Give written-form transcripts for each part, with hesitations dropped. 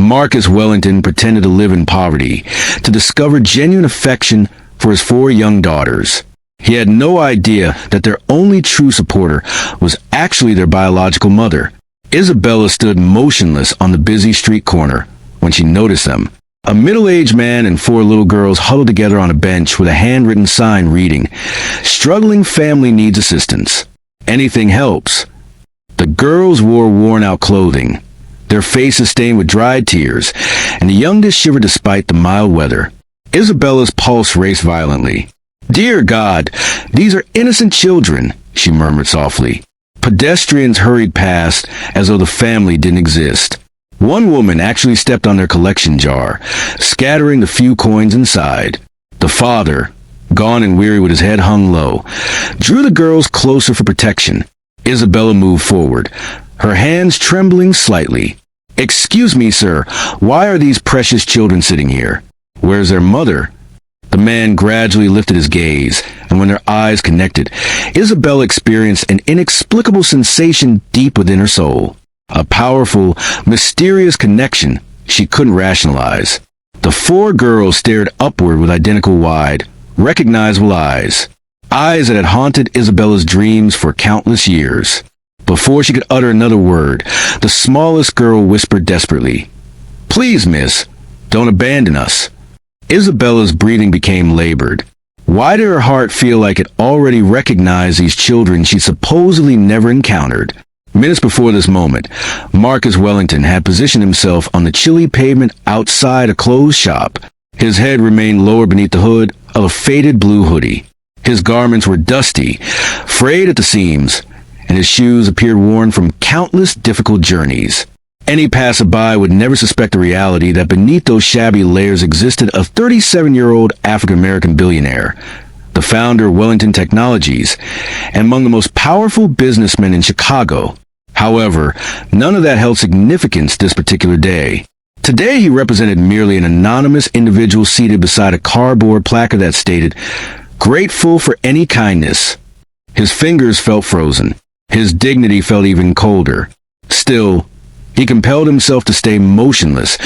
Marcus Wellington pretended to live in poverty, to discover genuine affection for his 4 young daughters. He had no idea that their only true supporter was actually their biological mother. Isabella stood motionless on the busy street corner when she noticed them. A middle-aged man and 4 little girls huddled together on a bench with a handwritten sign reading, "Struggling family needs assistance. Anything helps." The girls wore worn-out clothing, their faces stained with dried tears, and the youngest shivered despite the mild weather. Isabella's pulse raced violently. "Dear God, these are innocent children," she murmured softly. Pedestrians hurried past as though the family didn't exist. One woman actually stepped on their collection jar, scattering the few coins inside. The father, gone and weary with his head hung low, drew the girls closer for protection. Isabella moved forward, her hands trembling slightly. "Excuse me, sir, why are these precious children sitting here? Where's their mother?" The man gradually lifted his gaze, and when their eyes connected, Isabella experienced an inexplicable sensation deep within her soul. A powerful, mysterious connection she couldn't rationalize. The 4 girls stared upward with identical wide, recognizable eyes. Eyes that had haunted Isabella's dreams for countless years. Before she could utter another word, the smallest girl whispered desperately, "Please, miss, don't abandon us." Isabella's breathing became labored. Why did her heart feel like it already recognized these children she supposedly never encountered? Minutes before this moment, Marcus Wellington had positioned himself on the chilly pavement outside a closed shop. His head remained lower beneath the hood of a faded blue hoodie. His garments were dusty, frayed at the seams, and his shoes appeared worn from countless difficult journeys. Any passerby would never suspect the reality that beneath those shabby layers existed a 37-year-old African-American billionaire, the founder of Wellington Technologies, and among the most powerful businessmen in Chicago. However, none of that held significance this particular day. Today he represented merely an anonymous individual seated beside a cardboard placard that stated, "Grateful for any kindness." His fingers felt frozen. His dignity felt even colder. Still, he compelled himself to stay motionless,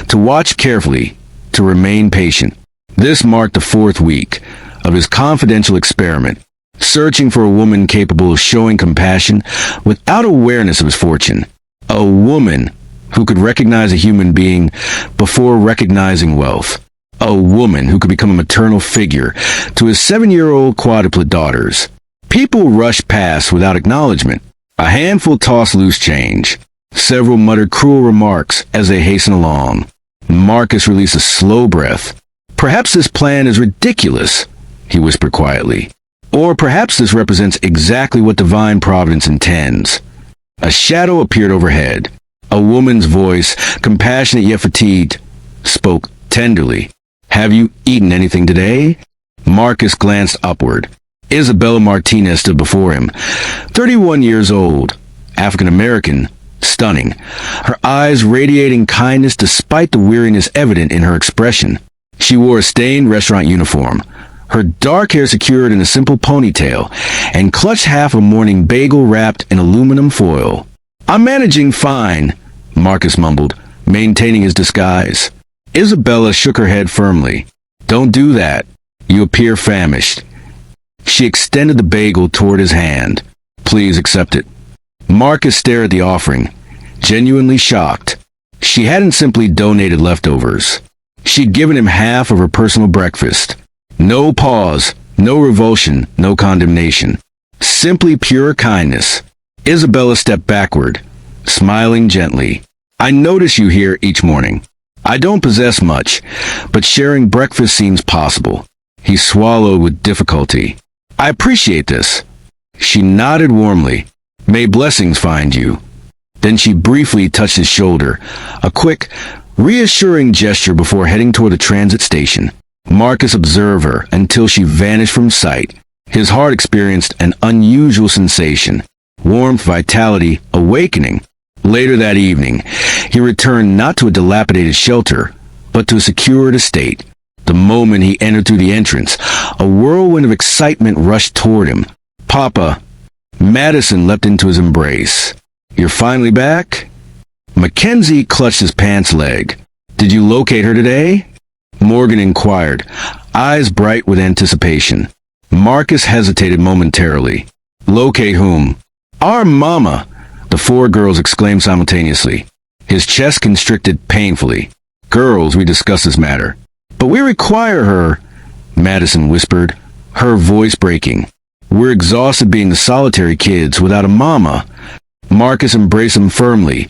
to watch carefully, to remain patient. This marked the 4th week of his confidential experiment, searching for a woman capable of showing compassion without awareness of his fortune. A woman who could recognize a human being before recognizing wealth. A woman who could become a maternal figure to his 7-year-old quadruplet daughters. People rushed past without acknowledgement. A handful tossed loose change. Several muttered cruel remarks as they hastened along. Marcus released a slow breath. "Perhaps this plan is ridiculous," he whispered quietly. "Or perhaps this represents exactly what divine providence intends." A shadow appeared overhead. A woman's voice, compassionate yet fatigued, spoke tenderly. "Have you eaten anything today?" Marcus glanced upward. Isabella Martinez stood before him, 31 years old, African-American, stunning, her eyes radiating kindness despite the weariness evident in her expression. She wore a stained restaurant uniform, her dark hair secured in a simple ponytail, and clutched half a morning bagel wrapped in aluminum foil. "I'm managing fine," Marcus mumbled, maintaining his disguise. Isabella shook her head firmly. "Don't do that. You appear famished." She extended the bagel toward his hand. "Please accept it." Marcus stared at the offering, genuinely shocked. She hadn't simply donated leftovers. She'd given him half of her personal breakfast. No pause, no revulsion, no condemnation. Simply pure kindness. Isabella stepped backward, smiling gently. "I notice you here each morning. I don't possess much, but sharing breakfast seems possible." He swallowed with difficulty. "I appreciate this." She nodded warmly. "May blessings find you." Then she briefly touched his shoulder, a quick, reassuring gesture before heading toward the transit station. Marcus observed her until she vanished from sight. His heart experienced an unusual sensation, warmth, vitality, awakening. Later that evening, he returned not to a dilapidated shelter, but to a secured estate. The moment he entered through the entrance, a whirlwind of excitement rushed toward him. "Papa!" Madison leapt into his embrace. "You're finally back?" Mackenzie clutched his pants leg. Did you locate her today? Morgan inquired, eyes bright with anticipation. Marcus hesitated momentarily. Locate whom? Our mama, the four girls exclaimed simultaneously. His chest constricted painfully. Girls, we discussed this matter. But we require her, Madison whispered, her voice breaking. We're exhausted being the solitary kids without a mama. Marcus embraced him firmly,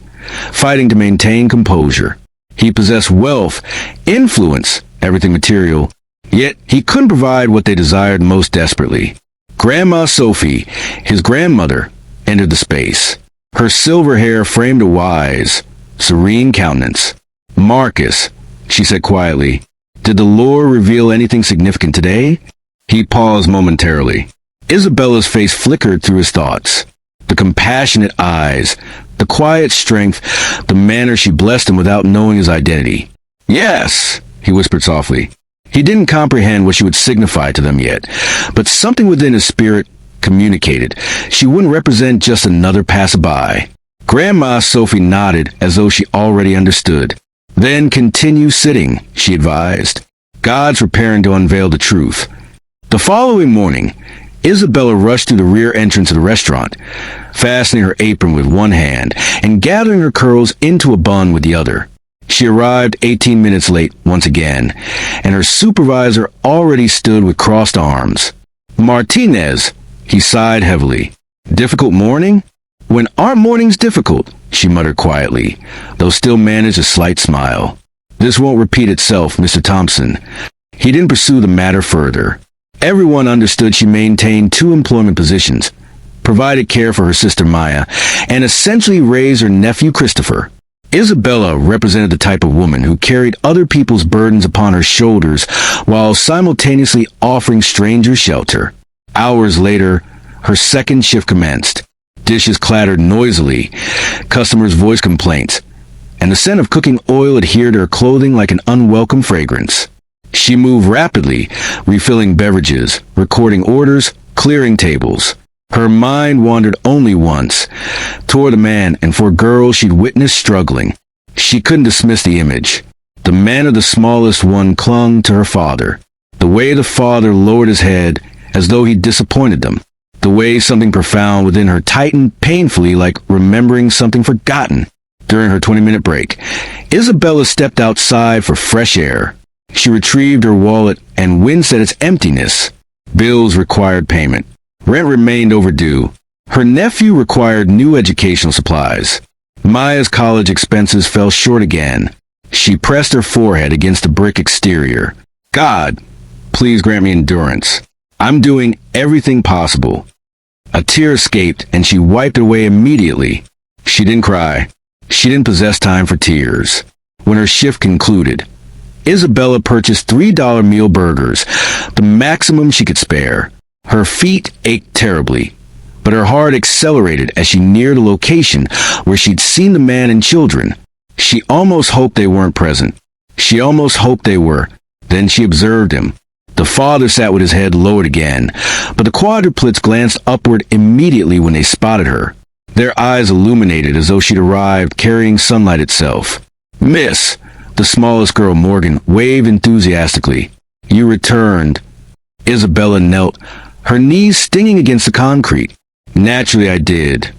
fighting to maintain composure. He possessed wealth, influence, everything material, yet he couldn't provide what they desired most desperately. Grandma Sophie, his grandmother, entered the space. Her silver hair framed a wise, serene countenance. Marcus, she said quietly, did the lore reveal anything significant today? He paused momentarily. Isabella's face flickered through his thoughts. The compassionate eyes, the quiet strength, the manner she blessed him without knowing his identity. Yes, he whispered softly. He didn't comprehend what she would signify to them yet, but something within his spirit communicated. She wouldn't represent just another passerby. Grandma Sophie nodded as though she already understood. Then continue sitting, she advised. God's preparing to unveil the truth. The following morning, Isabella rushed through the rear entrance of the restaurant, fastening her apron with one hand and gathering her curls into a bun with the other. She arrived 18 minutes late once again, and her supervisor already stood with crossed arms. Martinez, he sighed heavily. Difficult morning? When aren't mornings difficult? She muttered quietly, though still managed a slight smile. This won't repeat itself, Mr. Thompson. He didn't pursue the matter further. Everyone understood she maintained two employment positions, provided care for her sister Maya, and essentially raised her nephew Christopher. Isabella represented the type of woman who carried other people's burdens upon her shoulders while simultaneously offering strangers shelter. Hours later, her second shift commenced. Dishes clattered noisily, customers voiced complaints, and the scent of cooking oil adhered to her clothing like an unwelcome fragrance. She moved rapidly, refilling beverages, recording orders, clearing tables. Her mind wandered only once, toward the man and four girls she'd witnessed struggling. She couldn't dismiss the image. The man of the smallest one clung to her father. The way the father lowered his head as though he'd disappointed them. The way something profound within her tightened painfully like remembering something forgotten. During her 20-minute break, Isabella stepped outside for fresh air. She retrieved her wallet and winced at its emptiness. Bills required payment. Rent remained overdue. Her nephew required new educational supplies. Maya's college expenses fell short again. She pressed her forehead against the brick exterior. God, please grant me endurance. I'm doing everything possible. A tear escaped, and she wiped it away immediately. She didn't cry. She didn't possess time for tears. When her shift concluded, Isabella purchased $3 meal burgers, the maximum she could spare. Her feet ached terribly, but her heart accelerated as she neared a location where she'd seen the man and children. She almost hoped they weren't present. She almost hoped they were. Then she observed him. The father sat with his head lowered again, but the quadruplets glanced upward immediately when they spotted her. Their eyes illuminated as though she'd arrived carrying sunlight itself. Miss, the smallest girl, Morgan, waved enthusiastically. You returned. Isabella knelt, her knees stinging against the concrete. Naturally, I did.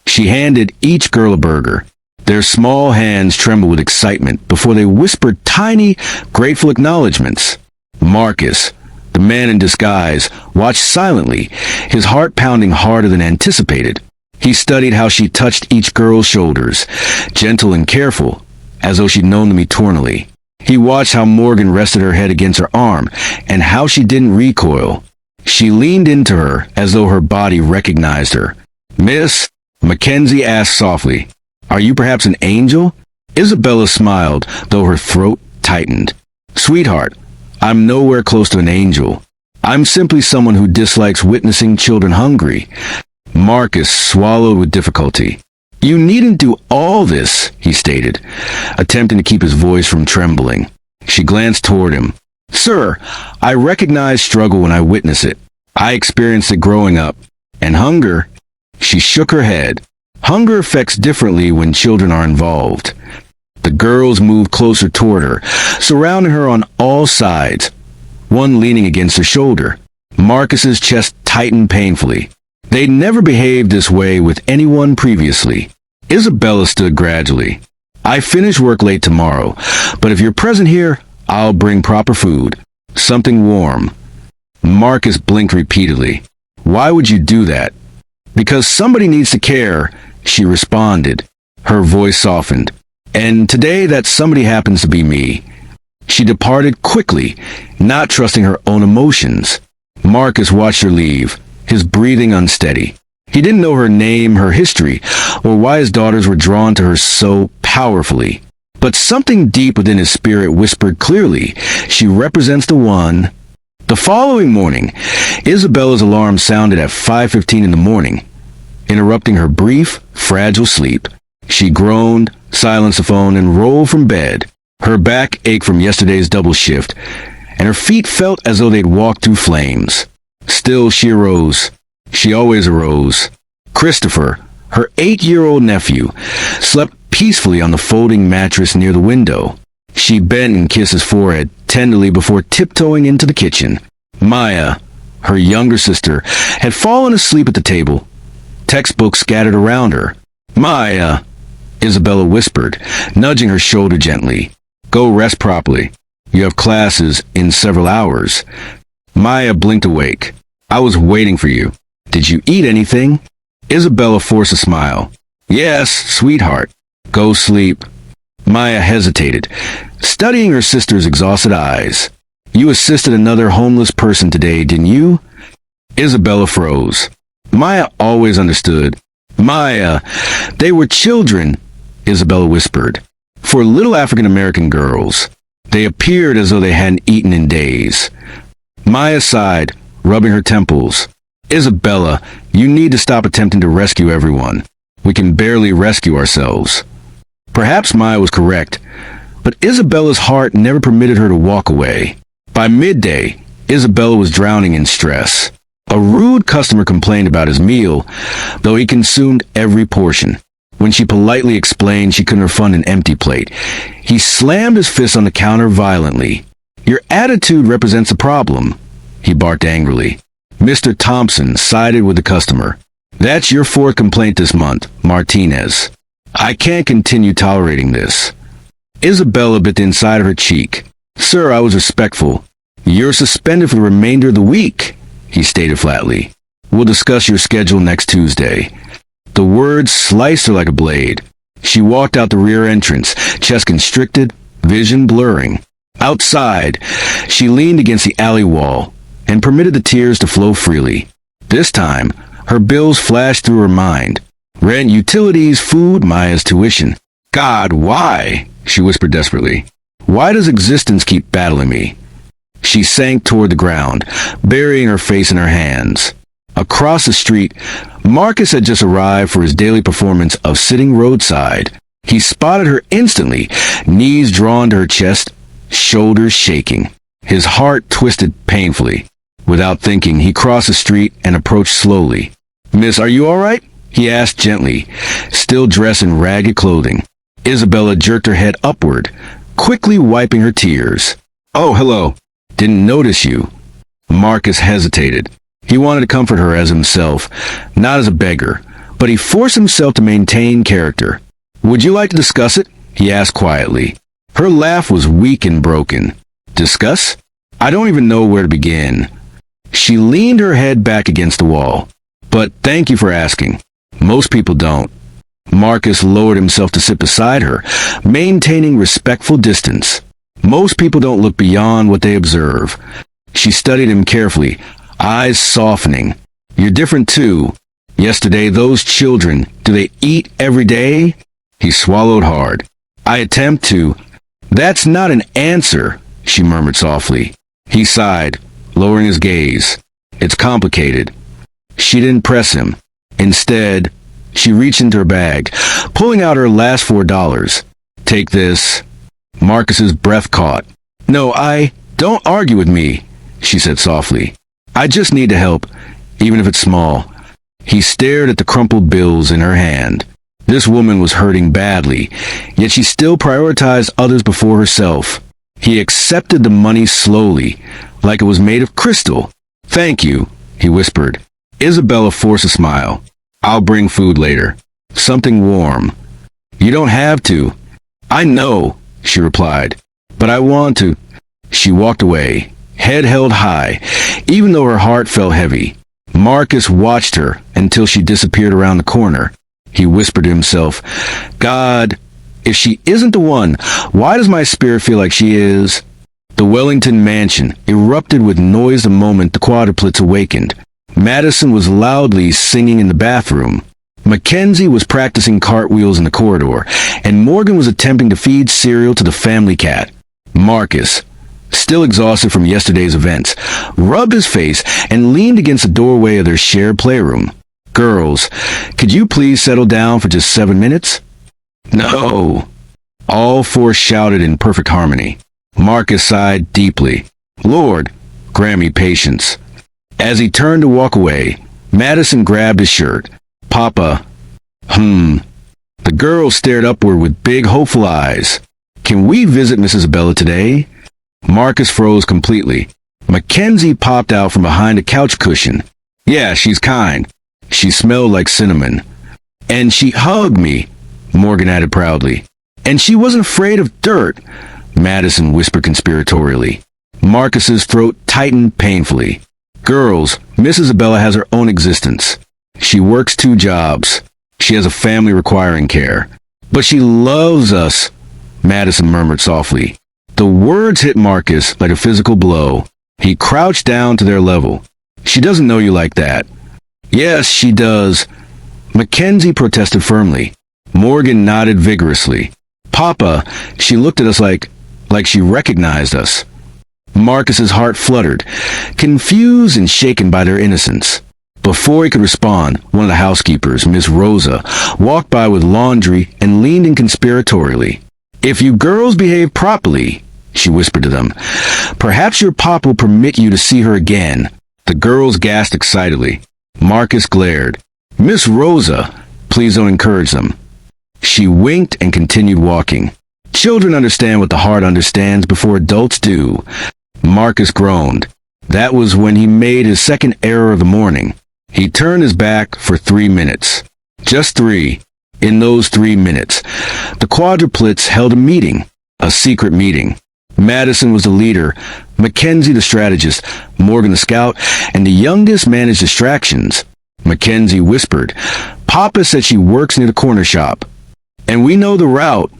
She handed each girl a burger. Their small hands trembled with excitement before they whispered tiny, grateful acknowledgments. Marcus, the man in disguise, watched silently, his heart pounding harder than anticipated. He studied how she touched each girl's shoulders, gentle and careful, as though she'd known them eternally. He watched how Morgan rested her head against her arm, and how she didn't recoil. She leaned into her as though her body recognized her. Miss, Mackenzie asked softly, are you perhaps an angel? Isabella smiled, though her throat tightened. Sweetheart, I'm nowhere close to an angel. I'm simply someone who dislikes witnessing children hungry. Marcus swallowed with difficulty. You needn't do all this, he stated, attempting to keep his voice from trembling. She glanced toward him. Sir, I recognize struggle when I witness it. I experienced it growing up. And hunger, she shook her head. Hunger affects differently when children are involved. The girls moved closer toward her, surrounding her on all sides, one leaning against her shoulder. Marcus's chest tightened painfully. They'd never behaved this way with anyone previously. Isabella stood gradually. I finish work late tomorrow, but if you're present here, I'll bring proper food. Something warm. Marcus blinked repeatedly. Why would you do that? Because somebody needs to care, she responded. Her voice softened. And today that somebody happens to be me. She departed quickly, not trusting her own emotions. Marcus watched her leave, his breathing unsteady. He didn't know her name, her history, or why his daughters were drawn to her so powerfully. But something deep within his spirit whispered clearly, she represents the one. The following morning, Isabella's alarm sounded at 5:15 in the morning, interrupting her brief, fragile sleep. She groaned, silenced the phone, and rolled from bed. Her back ached from yesterday's double shift, and her feet felt as though they'd walked through flames. Still, she arose. She always arose. Christopher, her 8-year-old nephew, slept peacefully on the folding mattress near the window. She bent and kissed his forehead tenderly before tiptoeing into the kitchen. Maya, her younger sister, had fallen asleep at the table, textbooks scattered around her. Maya, Isabella whispered, nudging her shoulder gently. Go rest properly. You have classes in several hours. Maya blinked awake. I was waiting for you. Did you eat anything? Isabella forced a smile. Yes, sweetheart. Go sleep. Maya hesitated, studying her sister's exhausted eyes. You assisted another homeless person today, didn't you? Isabella froze. Maya always understood. Maya, they were children, Isabella whispered. For little African-American girls. They appeared as though they hadn't eaten in days. Maya sighed, rubbing her temples. Isabella, you need to stop attempting to rescue everyone. We can barely rescue ourselves. Perhaps Maya was correct, but Isabella's heart never permitted her to walk away. By midday, Isabella was drowning in stress. A rude customer complained about his meal, though he consumed every portion. When she politely explained she couldn't refund an empty plate, he slammed his fist on the counter violently. Your attitude represents a problem, he barked angrily. Mr. Thompson sided with the customer. That's your 4th complaint this month, Martinez. I can't continue tolerating this. Isabella bit the inside of her cheek. Sir, I was respectful. You're suspended for the remainder of the week, he stated flatly. We'll discuss your schedule next Tuesday. The words sliced her like a blade. She walked out the rear entrance, chest constricted, vision blurring. Outside, she leaned against the alley wall and permitted the tears to flow freely. This time, her bills flashed through her mind. Rent, utilities, food, Maya's tuition. God, why? She whispered desperately. Why does existence keep battling me? She sank toward the ground, burying her face in her hands. Across the street, Marcus had just arrived for his daily performance of sitting roadside. He spotted her instantly, knees drawn to her chest, shoulders shaking. His heart twisted painfully. Without thinking, he crossed the street and approached slowly. Miss, are you all right? He asked gently, still dressed in ragged clothing. Isabella jerked her head upward, quickly wiping her tears. Oh, hello. Didn't notice you. Marcus hesitated. He wanted to comfort her as himself, not as a beggar, but he forced himself to maintain character. Would you like to discuss it? He asked quietly. Her laugh was weak and broken. Discuss? I don't even know where to begin. She leaned her head back against the wall. But thank you for asking. Most people don't. Marcus lowered himself to sit beside her, maintaining respectful distance. Most people don't look beyond what they observe. She studied him carefully, eyes softening. You're different too. Yesterday, those children, do they eat every day? He swallowed hard. I attempt to. That's not an answer, she murmured softly. He sighed, lowering his gaze. It's complicated. She didn't press him. Instead, she reached into her bag, pulling out her last $4. Take this. Marcus's breath caught. No, don't argue with me, she said softly. I just need to help, even if it's small. He stared at the crumpled bills in her hand. This woman was hurting badly, yet she still prioritized others before herself. He accepted the money slowly, like it was made of crystal. "Thank you," he whispered. Isabella forced a smile. "I'll bring food later. Something warm." "You don't have to." "I know," she replied, "but I want to." She walked away, head held high, even though her heart felt heavy. Marcus watched her until she disappeared around the corner. He whispered to himself, "God, if she isn't the one, why does my spirit feel like she is?" The Wellington mansion erupted with noise the moment the quadruplets awakened. Madison was loudly singing in the bathroom. Mackenzie was practicing cartwheels in the corridor, and Morgan was attempting to feed cereal to the family cat. Marcus, still exhausted from yesterday's events, rubbed his face and leaned against the doorway of their shared playroom. "Girls, could you please settle down for just 7 minutes?" "No," all four shouted in perfect harmony. Marcus sighed deeply. "Lord, grant me patience." As he turned to walk away, Madison grabbed his shirt. "Papa, The girl stared upward with big, hopeful eyes. "Can we visit Miss Isabella today?" Marcus froze completely. Mackenzie popped out from behind a couch cushion. "Yeah, she's kind. She smelled like cinnamon. And she hugged me," Morgan added proudly. "And she wasn't afraid of dirt," Madison whispered conspiratorially. Marcus's throat tightened painfully. "Girls, Miss Isabella has her own existence. She works 2 jobs. She has a family requiring care. But she loves us," Madison murmured softly. The words hit Marcus like a physical blow. He crouched down to their level. "She doesn't know you like that." "Yes, she does," Mackenzie protested firmly. Morgan nodded vigorously. "Papa," she looked at us like she recognized us. Marcus's heart fluttered, confused and shaken by their innocence. Before he could respond, one of the housekeepers, Miss Rosa, walked by with laundry and leaned in conspiratorially. "If you girls behave properly," she whispered to them, "perhaps your papa will permit you to see her again." The girls gasped excitedly. Marcus glared. "Miss Rosa, please don't encourage them." She winked and continued walking. "Children understand what the heart understands before adults do." Marcus groaned. That was when he made his second error of the morning. He turned his back for 3 minutes. Just 3. In those 3 minutes, the quadruplets held a meeting. A secret meeting. Madison was the leader, Mackenzie the strategist, Morgan the scout, and the youngest managed distractions. Mackenzie whispered, "Papa said she works near the corner shop." "And we know the route,"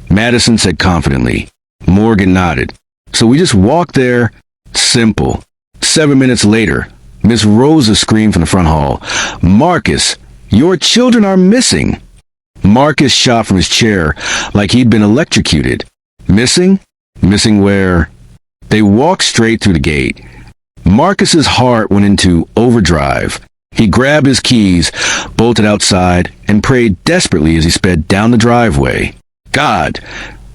Madison said confidently. Morgan nodded. "So we just walk there." Simple. 7 minutes later, Miss Rosa screamed from the front hall, "Marcus, your children are missing." Marcus shot from his chair like he'd been electrocuted. "Missing? Missing where?" They walked straight through the gate. Marcus's heart went into overdrive. He grabbed his keys, bolted outside, and prayed desperately as he sped down the driveway. "God,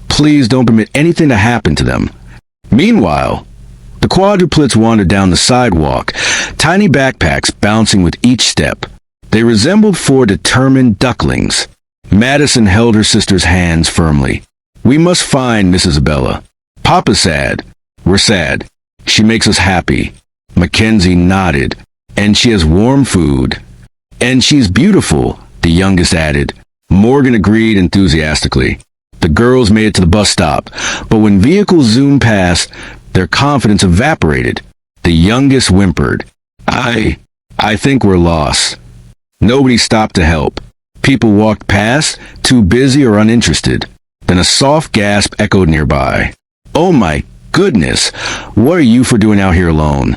please don't permit anything to happen to them." Meanwhile, the quadruplets wandered down the sidewalk, tiny backpacks bouncing with each step. They resembled 4 determined ducklings. Madison held her sister's hands firmly. "We must find Miss Isabella. Papa's sad. We're sad. She makes us happy." Mackenzie nodded. "And she has warm food." "And she's beautiful," the youngest added. Morgan agreed enthusiastically. The girls made it to the bus stop, but when vehicles zoomed past, their confidence evaporated. The youngest whimpered, I think we're lost." Nobody stopped to help. People walked past, too busy or uninterested. Then a soft gasp echoed nearby. "Oh my goodness, what are you for doing out here alone?"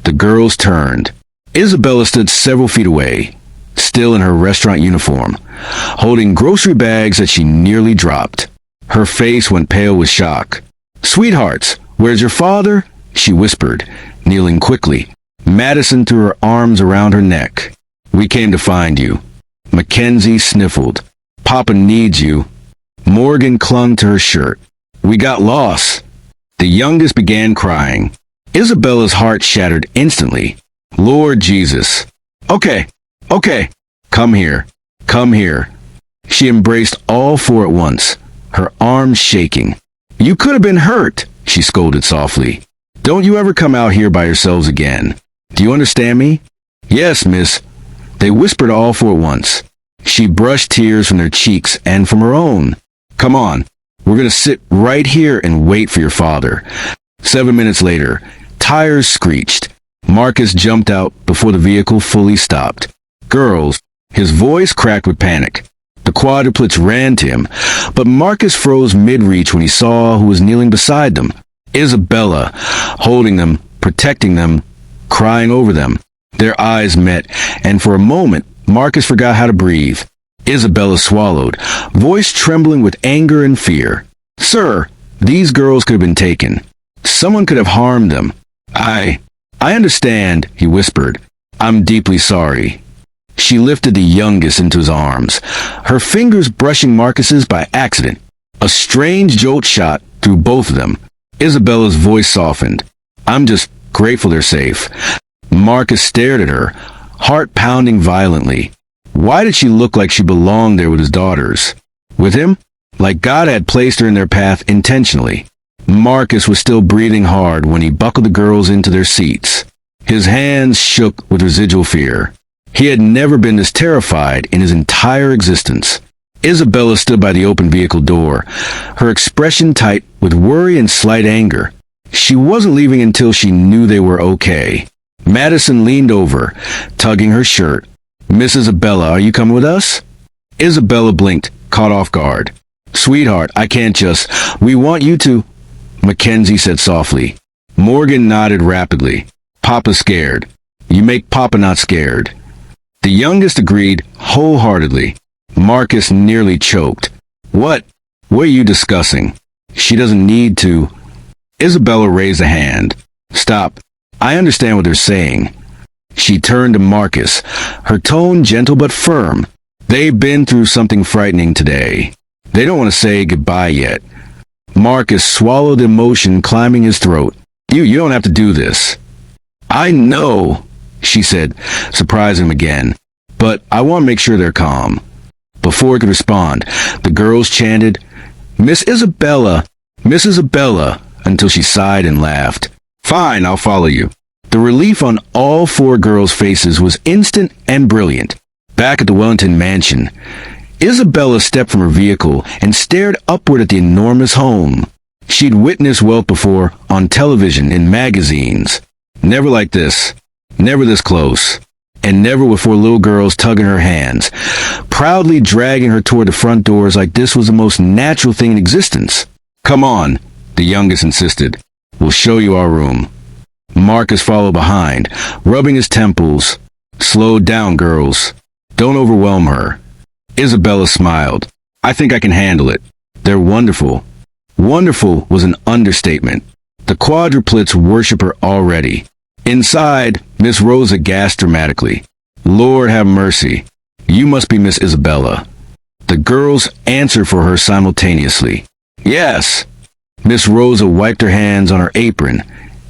The girls turned. Isabella stood several feet away, still in her restaurant uniform, holding grocery bags that she nearly dropped. Her face went pale with shock. "Sweethearts, where's your father?" she whispered, kneeling quickly. Madison threw her arms around her neck. "We came to find you." Mackenzie sniffled. "Papa needs you." Morgan clung to her shirt. "We got lost." The youngest began crying. Isabella's heart shattered instantly. "Lord Jesus." Okay. Come here. She embraced all four at once, her arms shaking. "You could have been hurt," she scolded softly. "Don't you ever come out here by yourselves again. Do you understand me?" "Yes, miss," they whispered all four at once. She brushed tears from their cheeks and from her own. "Come on, we're going to sit right here and wait for your father." 7 minutes later, tires screeched. Marcus jumped out before the vehicle fully stopped. "Girls," his voice cracked with panic. The quadruplets ran to him, but Marcus froze mid-reach when he saw who was kneeling beside them. Isabella, holding them, protecting them, crying over them. Their eyes met, and for a moment, Marcus forgot how to breathe. Isabella swallowed, voice trembling with anger and fear. "Sir, these girls could have been taken. Someone could have harmed them. I understand," he whispered. "I'm deeply sorry." She lifted the youngest into his arms, her fingers brushing Marcus's by accident. A strange jolt shot through both of them. Isabella's voice softened. "I'm just grateful they're safe." Marcus stared at her, heart pounding violently. Why did she look like she belonged there with his daughters? With him? Like God had placed her in their path intentionally. Marcus was still breathing hard when he buckled the girls into their seats. His hands shook with residual fear. He had never been this terrified in his entire existence. Isabella stood by the open vehicle door, her expression tight with worry and slight anger. She wasn't leaving until she knew they were okay. Madison leaned over, tugging her shirt. "Miss Isabella, are you coming with us?" Isabella blinked, caught off guard. "Sweetheart, I can't just... We want you to..." Mackenzie said softly. Morgan nodded rapidly. "Papa's scared. You make Papa not scared." The youngest agreed wholeheartedly. Marcus nearly choked. What are you discussing? She doesn't need to." Isabella raised a hand. "Stop. I understand what they're saying." She turned to Marcus, her tone gentle but firm. "They've been through something frightening today. They don't want to say goodbye yet." Marcus swallowed emotion climbing his throat. You don't have to do this." "I know," she said, surprising him again. "But I want to make sure they're calm." Before he could respond, the girls chanted, Miss Isabella, until she sighed and laughed. "Fine, I'll follow you." The relief on all four girls' faces was instant and brilliant. Back at the Wellington mansion, Isabella stepped from her vehicle and stared upward at the enormous home. She'd witnessed wealth before, on television, in magazines. Never like this. Never this close. And never with four little girls tugging her hands, proudly dragging her toward the front doors like this was the most natural thing in existence. "Come on," the youngest insisted. "We'll show you our room." Marcus followed behind, rubbing his temples. "Slow down, girls. Don't overwhelm her." Isabella smiled. "I think I can handle it. They're wonderful." Wonderful was an understatement. The quadruplets worship her already. Inside, Miss Rosa gasped dramatically. "Lord have mercy. You must be Miss Isabella." The girls answered for her simultaneously. "Yes." Miss Rosa wiped her hands on her apron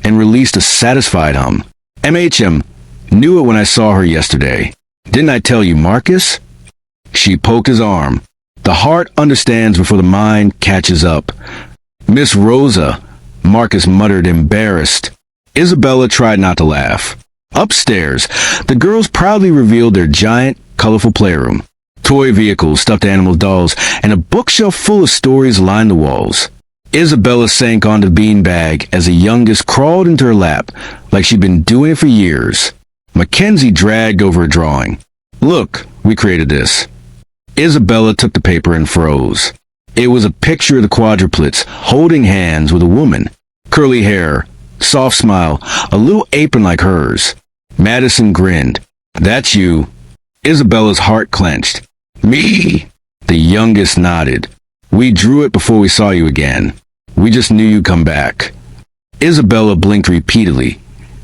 and released a satisfied hum. "MHM. Knew it when I saw her yesterday. Didn't I tell you, Marcus?" She poked his arm. The heart understands before the mind catches up. "Miss Rosa," Marcus muttered, embarrassed. Isabella tried not to laugh. Upstairs, the girls proudly revealed their giant, colorful playroom. Toy vehicles, stuffed animal dolls, and a bookshelf full of stories lined the walls. Isabella sank onto the beanbag as the youngest crawled into her lap, like she'd been doing it for years. Mackenzie dragged over a drawing. "Look, we created this." Isabella took the paper and froze. It was a picture of the quadruplets, holding hands with a woman. Curly hair, soft smile, a little apron like hers. Madison grinned. "That's you." Isabella's heart clenched. "Me?" The youngest nodded. "We drew it before we saw you again. We just knew you'd come back." Isabella blinked repeatedly,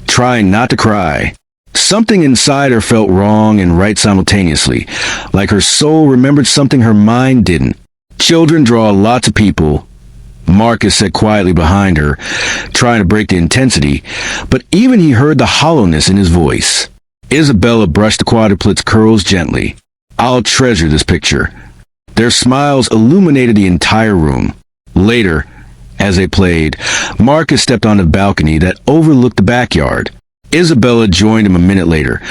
trying not to cry. Something inside her felt wrong and right simultaneously, like her soul remembered something her mind didn't. "Children draw lots of people," Marcus said quietly behind her, trying to break the intensity, but even he heard the hollowness in his voice. Isabella brushed the quadruplet's curls gently. "I'll treasure this picture." Their smiles illuminated the entire room. Later, as they played, Marcus stepped on the balcony that overlooked the backyard. Isabella joined him a minute later,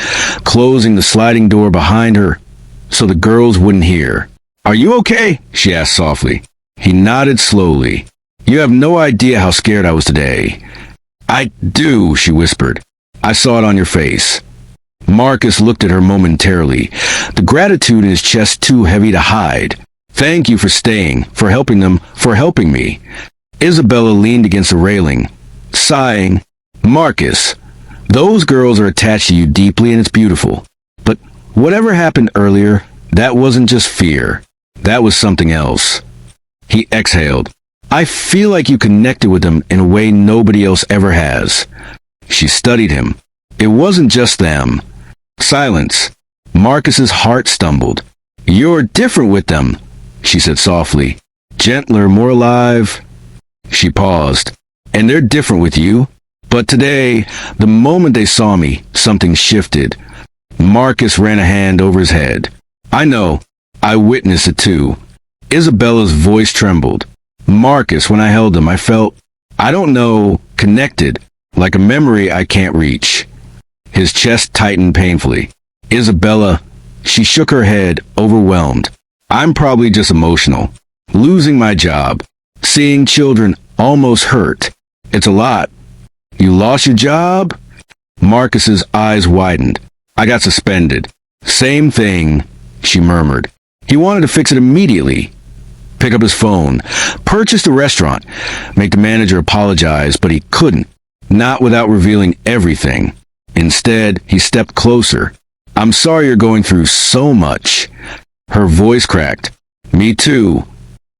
closing the sliding door behind her so the girls wouldn't hear. "Are you okay?" she asked softly. He nodded slowly. "You have no idea how scared I was today." "I do," she whispered. "I saw it on your face." Marcus looked at her momentarily, the gratitude in his chest too heavy to hide. "Thank you for staying, for helping me." Isabella leaned against the railing, sighing. "Marcus, those girls are attached to you deeply and it's beautiful. But whatever happened earlier, that wasn't just fear. That was something else." He exhaled. "I feel like you connected with them in a way nobody else ever has." She studied him. It wasn't just them. Silence. Marcus's heart stumbled. "You're different with them," she said softly. "Gentler, more alive." She paused. "And they're different with you." But today, the moment they saw me, something shifted. Marcus ran a hand over his head. "I know. I witnessed it too." Isabella's voice trembled. "Marcus, when I held him, I felt, I don't know, connected, like a memory I can't reach." His chest tightened painfully. "Isabella," she shook her head, overwhelmed. "I'm probably just emotional. Losing my job. Seeing children almost hurt. It's a lot." "You lost your job?" Marcus's eyes widened. "I got suspended." "Same thing," she murmured. He wanted to fix it immediately. Pick up his phone, purchase the restaurant, make the manager apologize, but he couldn't. Not without revealing everything. Instead, he stepped closer. "I'm sorry you're going through so much." Her voice cracked. "Me too."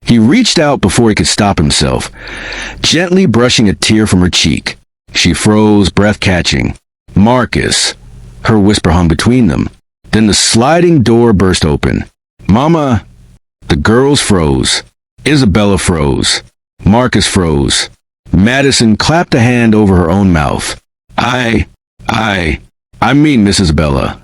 He reached out before he could stop himself, gently brushing a tear from her cheek. She froze, breath catching. "Marcus." Her whisper hung between them. Then the sliding door burst open. "Mama." The girls froze. Isabella froze. Marcus froze. Madison clapped a hand over her own mouth. I mean, Miss Isabella."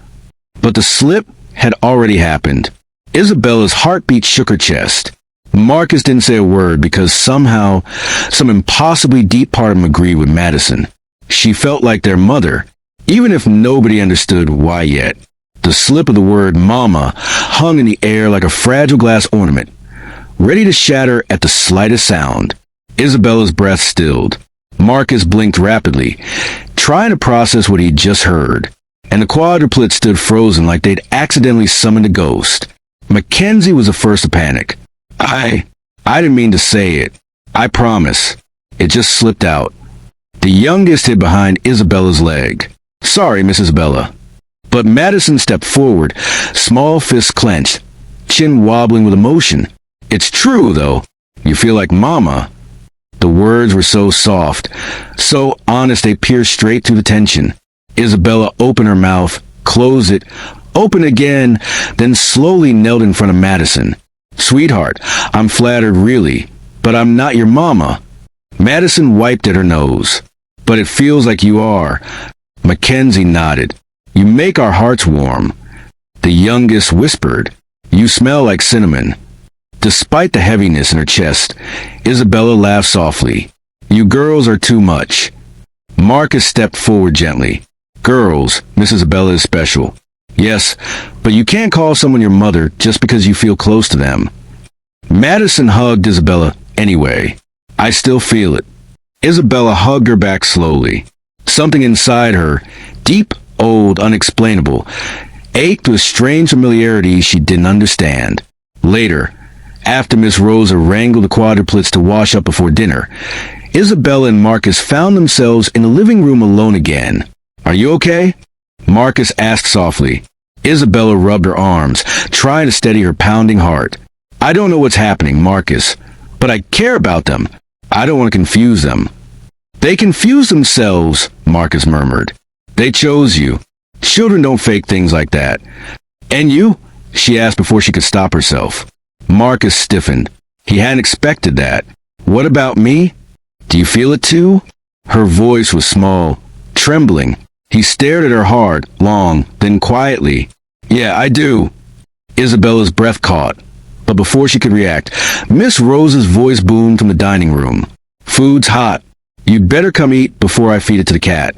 But the slip had already happened. Isabella's heartbeat shook her chest. Marcus didn't say a word because somehow, some impossibly deep part of him agreed with Madison. She felt like their mother, even if nobody understood why yet. The slip of the word "mama" hung in the air like a fragile glass ornament, ready to shatter at the slightest sound. Isabella's breath stilled. Marcus blinked rapidly, trying to process what he'd just heard. And the quadruplets stood frozen like they'd accidentally summoned a ghost. Mackenzie was the first to panic. I didn't mean to say it. I promise." It just slipped out. The youngest hid behind Isabella's leg. "Sorry, Miss Isabella." But Madison stepped forward, small fists clenched, chin wobbling with emotion. "It's true, though. You feel like Mama." The words were so soft, so honest they pierced straight through the tension. Isabella opened her mouth, closed it, opened again, then slowly knelt in front of Madison. "Sweetheart, I'm flattered really, but I'm not your mama." Madison wiped at her nose. "But it feels like you are." Mackenzie nodded. "You make our hearts warm." The youngest whispered, "You smell like cinnamon." Despite the heaviness in her chest, Isabella laughed softly. "You girls are too much." Marcus stepped forward gently. "Girls, Miss Isabella is special." "Yes, but you can't call someone your mother just because you feel close to them." Madison hugged Isabella anyway. "I still feel it." Isabella hugged her back slowly. Something inside her, deep, old, unexplainable, ached with strange familiarity she didn't understand. Later, after Miss Rosa wrangled the quadruplets to wash up before dinner, Isabella and Marcus found themselves in the living room alone again. "Are you okay?" Marcus asked softly. Isabella rubbed her arms, trying to steady her pounding heart. "I don't know what's happening, Marcus, but I care about them. I don't want to confuse them." "They confuse themselves," Marcus murmured. "They chose you. Children don't fake things like that." "And you?" she asked before she could stop herself. Marcus stiffened. He hadn't expected that. "What about me? Do you feel it too?" Her voice was small, trembling. He stared at her hard, long, then quietly. "Yeah, I do." Isabella's breath caught. But before she could react, Miss Rose's voice boomed from the dining room. "Food's hot. You'd better come eat before I feed it to the cat."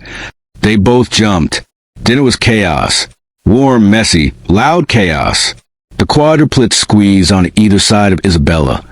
They both jumped. Dinner was chaos. Warm, messy, loud chaos. The quadruplets squeezed on either side of Isabella,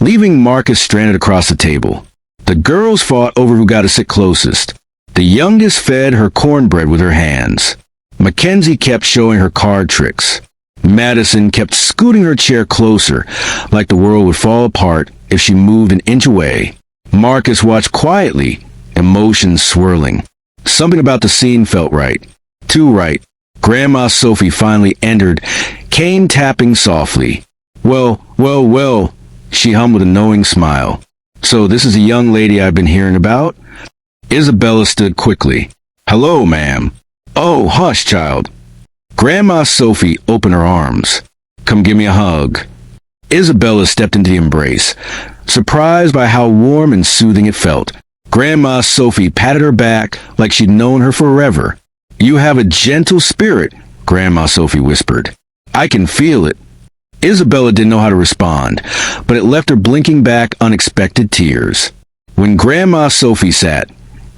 leaving Marcus stranded across the table. The girls fought over who got to sit closest. The youngest fed her cornbread with her hands. Mackenzie kept showing her card tricks. Madison kept scooting her chair closer, like the world would fall apart if she moved an inch away. Marcus watched quietly, emotions swirling. Something about the scene felt right. Too right. Grandma Sophie finally entered, cane tapping softly. Well, she hummed with a knowing smile. "So this is the young lady I've been hearing about?" Isabella stood quickly. "Hello, ma'am." "Oh, hush, child." Grandma Sophie opened her arms. "Come give me a hug." Isabella stepped into the embrace, surprised by how warm and soothing it felt. Grandma Sophie patted her back like she'd known her forever. "You have a gentle spirit," Grandma Sophie whispered. "I can feel it." Isabella didn't know how to respond, but it left her blinking back unexpected tears. When Grandma Sophie sat,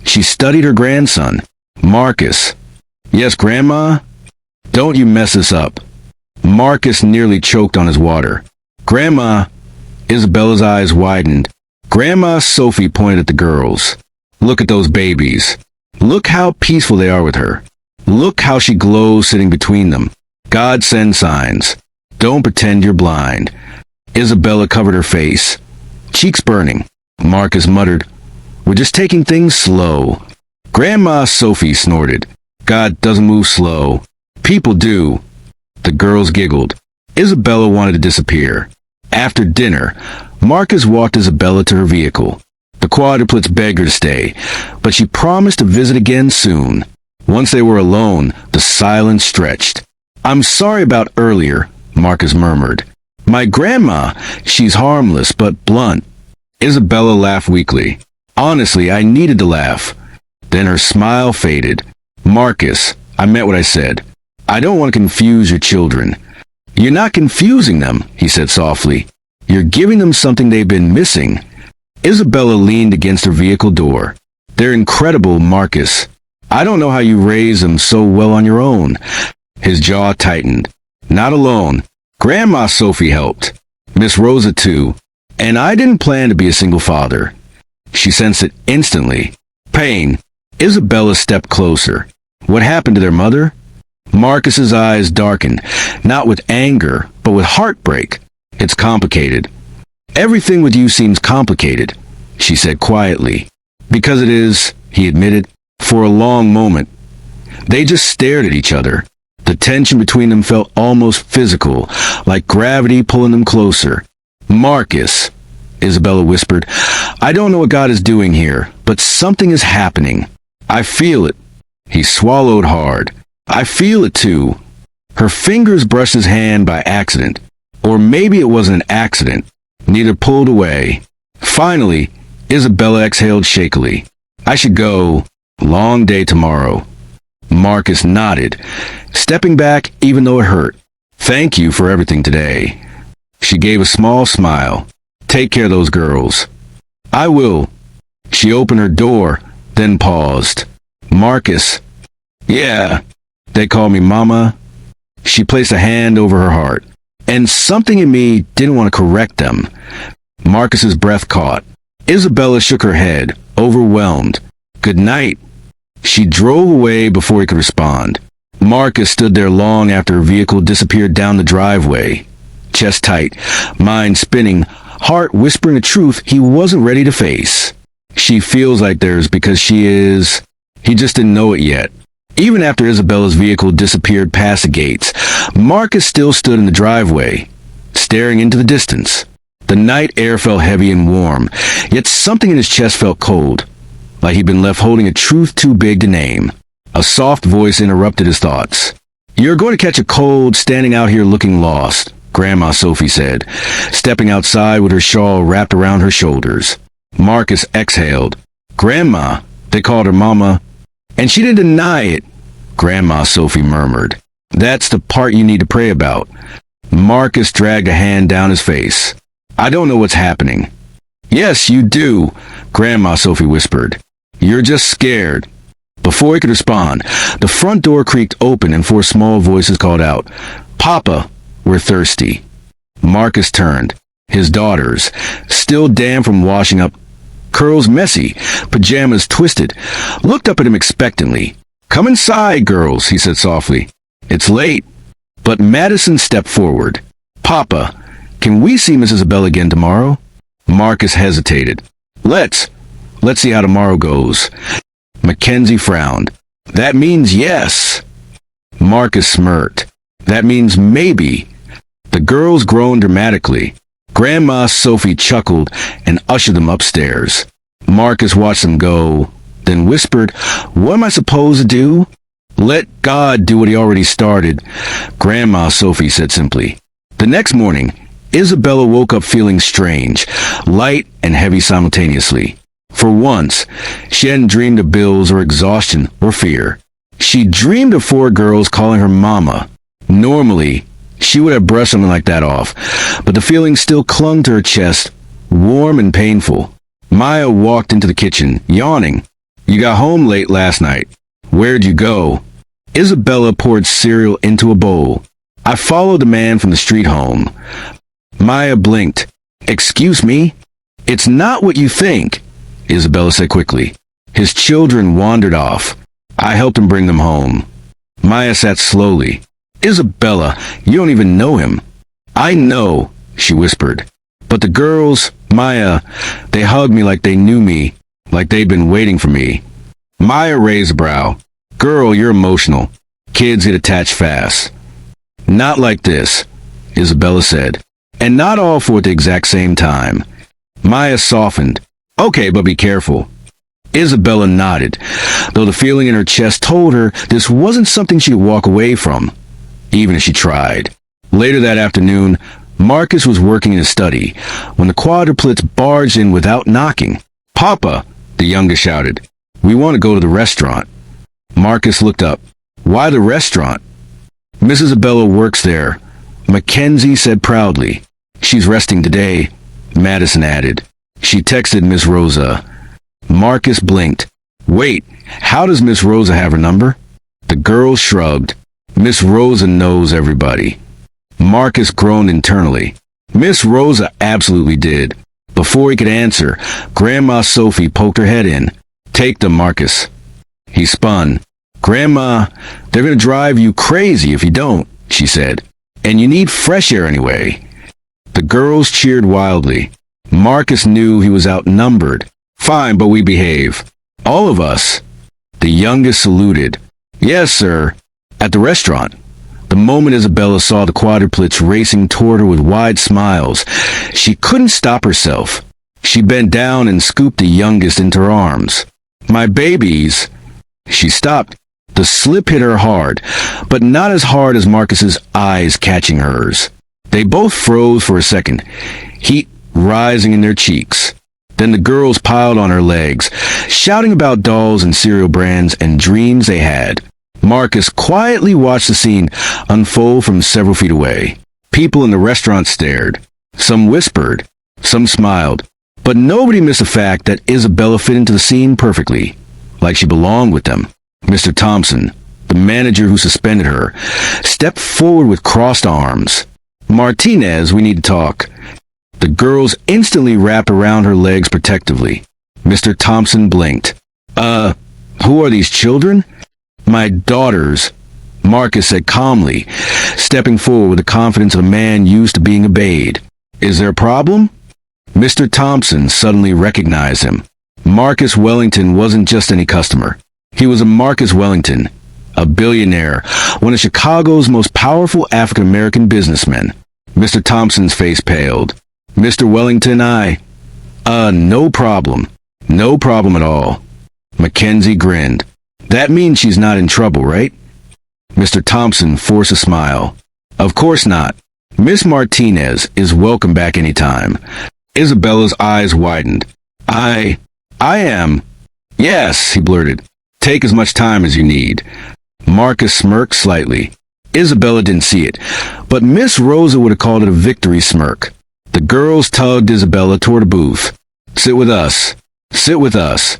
she studied her grandson, Marcus. "Yes, Grandma? Don't you mess this up." Marcus nearly choked on his water. "Grandma," Isabella's eyes widened. Grandma Sophie pointed at the girls. "Look at those babies. Look how peaceful they are with her. Look how she glows sitting between them. God sends signs. Don't pretend you're blind." Isabella covered her face, cheeks burning. Marcus muttered, "We're just taking things slow." Grandma Sophie snorted. "God doesn't move slow. People do." The girls giggled. Isabella wanted to disappear. After dinner, Marcus walked Isabella to her vehicle. The quadruplets begged her to stay, but she promised to visit again soon. Once they were alone, the silence stretched. "I'm sorry about earlier," Marcus murmured. "My grandma, she's harmless but blunt." Isabella laughed weakly. "Honestly, I needed to laugh." Then her smile faded. "Marcus, I meant what I said. I don't want to confuse your children." "You're not confusing them," he said softly. "You're giving them something they've been missing." Isabella leaned against her vehicle door. "They're incredible, Marcus. I don't know how you raised them so well on your own." His jaw tightened. "Not alone. Grandma Sophie helped. Miss Rosa too. And I didn't plan to be a single father." She sensed it instantly. Pain. Isabella stepped closer. "What happened to their mother?" Marcus's eyes darkened, not with anger, but with heartbreak. "It's complicated." "Everything with you seems complicated," she said quietly. "Because it is," he admitted. For a long moment, they just stared at each other. The tension between them felt almost physical, like gravity pulling them closer. "Marcus," Isabella whispered, "I don't know what God is doing here, but something is happening. I feel it." He swallowed hard. "I feel it too." Her fingers brushed his hand by accident. Or maybe it wasn't an accident. Neither pulled away. Finally, Isabella exhaled shakily. "I should go. Long day tomorrow." Marcus nodded, stepping back even though it hurt. "Thank you for everything today." She gave a small smile. "Take care of those girls." "I will." She opened her door, then paused. "Marcus." "Yeah." "They call me Mama." She placed a hand over her heart. And something in me didn't want to correct them. Marcus's breath caught. Isabella shook her head, overwhelmed. "Good night." She drove away before he could respond. Marcus stood there long after her vehicle disappeared down the driveway. Chest tight, mind spinning, heart whispering a truth he wasn't ready to face. She feels like theirs because she is. He just didn't know it yet. Even after Isabella's vehicle disappeared past the gates, Marcus still stood in the driveway, staring into the distance. The night air felt heavy and warm, yet something in his chest felt cold, like he'd been left holding a truth too big to name. A soft voice interrupted his thoughts. "You're going to catch a cold standing out here looking lost," Grandma Sophie said, stepping outside with her shawl wrapped around her shoulders. Marcus exhaled. "Grandma," they called her Mama. "And she didn't deny it," Grandma Sophie murmured. "That's the part you need to pray about." Marcus dragged a hand down his face. I don't know what's happening. Yes, you do, Grandma Sophie whispered. You're just scared. Before he could respond, the front door creaked open and 4 small voices called out, Papa, we're thirsty. Marcus turned. His daughters, still damp from washing up, curls messy, pajamas twisted, looked up at him expectantly. Come inside, girls, he said softly. It's late. But Madison stepped forward. Papa, can we see Miss Isabella again tomorrow? Marcus hesitated. Let's see how tomorrow goes. Mackenzie frowned. That means yes. Marcus smirked. That means maybe. The girls groaned dramatically. Grandma Sophie chuckled and ushered them upstairs. Marcus watched them go, then whispered, What am I supposed to do? Let God do what he already started, Grandma Sophie said simply. The next morning, Isabella woke up feeling strange, light and heavy simultaneously. For once, she hadn't dreamed of bills or exhaustion or fear. She dreamed of 4 girls calling her Mama. Normally, she would have brushed something like that off, but the feeling still clung to her chest, warm and painful. Maya walked into the kitchen, yawning. You got home late last night. Where'd you go? Isabella poured cereal into a bowl. I followed the man from the street home. Maya blinked. Excuse me? It's not what you think, Isabella said quickly. His children wandered off. I helped him bring them home. Maya sat slowly. Isabella, you don't even know him. I know, she whispered. But the girls, Maya, they hugged me like they knew me, like they'd been waiting for me. Maya raised a brow. Girl, you're emotional. Kids get attached fast. Not like this, Isabella said. And not all four at the exact same time. Maya softened. Okay, but be careful. Isabella nodded, though the feeling in her chest told her this wasn't something she'd walk away from, even if she tried. Later that afternoon, Marcus was working in his study when the quadruplets barged in without knocking. Papa, the youngest shouted, we want to go to the restaurant. Marcus looked up. Why the restaurant? Miss Isabella works there, Mackenzie said proudly. She's resting today, Madison added. She texted Miss Rosa. Marcus blinked. Wait, how does Miss Rosa have her number? The girl shrugged. Miss Rosa knows everybody. Marcus groaned internally. Miss Rosa absolutely did. Before he could answer, Grandma Sophie poked her head in. Take them, Marcus. He spun. Grandma, they're going to drive you crazy if you don't, she said. And you need fresh air anyway. The girls cheered wildly. Marcus knew he was outnumbered. Fine, but we behave. All of us. The youngest saluted. Yes, sir. At the restaurant. The moment Isabella saw the quadruplets racing toward her with wide smiles, she couldn't stop herself. She bent down and scooped the youngest into her arms. My babies. She stopped. The slip hit her hard, but not as hard as Marcus's eyes catching hers. They both froze for a second, heat rising in their cheeks. Then the girls piled on her legs, shouting about dolls and cereal brands and dreams they had. Marcus quietly watched the scene unfold from several feet away. People in the restaurant stared. Some whispered, some smiled, but nobody missed the fact that Isabella fit into the scene perfectly, like she belonged with them. Mr. Thompson, the manager who suspended her, stepped forward with crossed arms. Martinez, we need to talk. The girls instantly wrapped around her legs protectively. Mr. Thompson blinked. Who are these children? My daughters, Marcus said calmly, stepping forward with the confidence of a man used to being obeyed. Is there a problem? Mr. Thompson suddenly recognized him. Marcus Wellington wasn't just any customer. He was a Marcus Wellington, a billionaire, one of Chicago's most powerful African-American businessmen. Mr. Thompson's face paled. Mr. Wellington, no problem. No problem at all. Mackenzie grinned. That means she's not in trouble, right? Mr. Thompson forced a smile. Of course not. Miss Martinez is welcome back anytime. Isabella's eyes widened. I am. Yes, he blurted. Take as much time as you need. Marcus smirked slightly. Isabella didn't see it, but Miss Rosa would have called it a victory smirk. The girls tugged Isabella toward a booth. "Sit with us. Sit with us."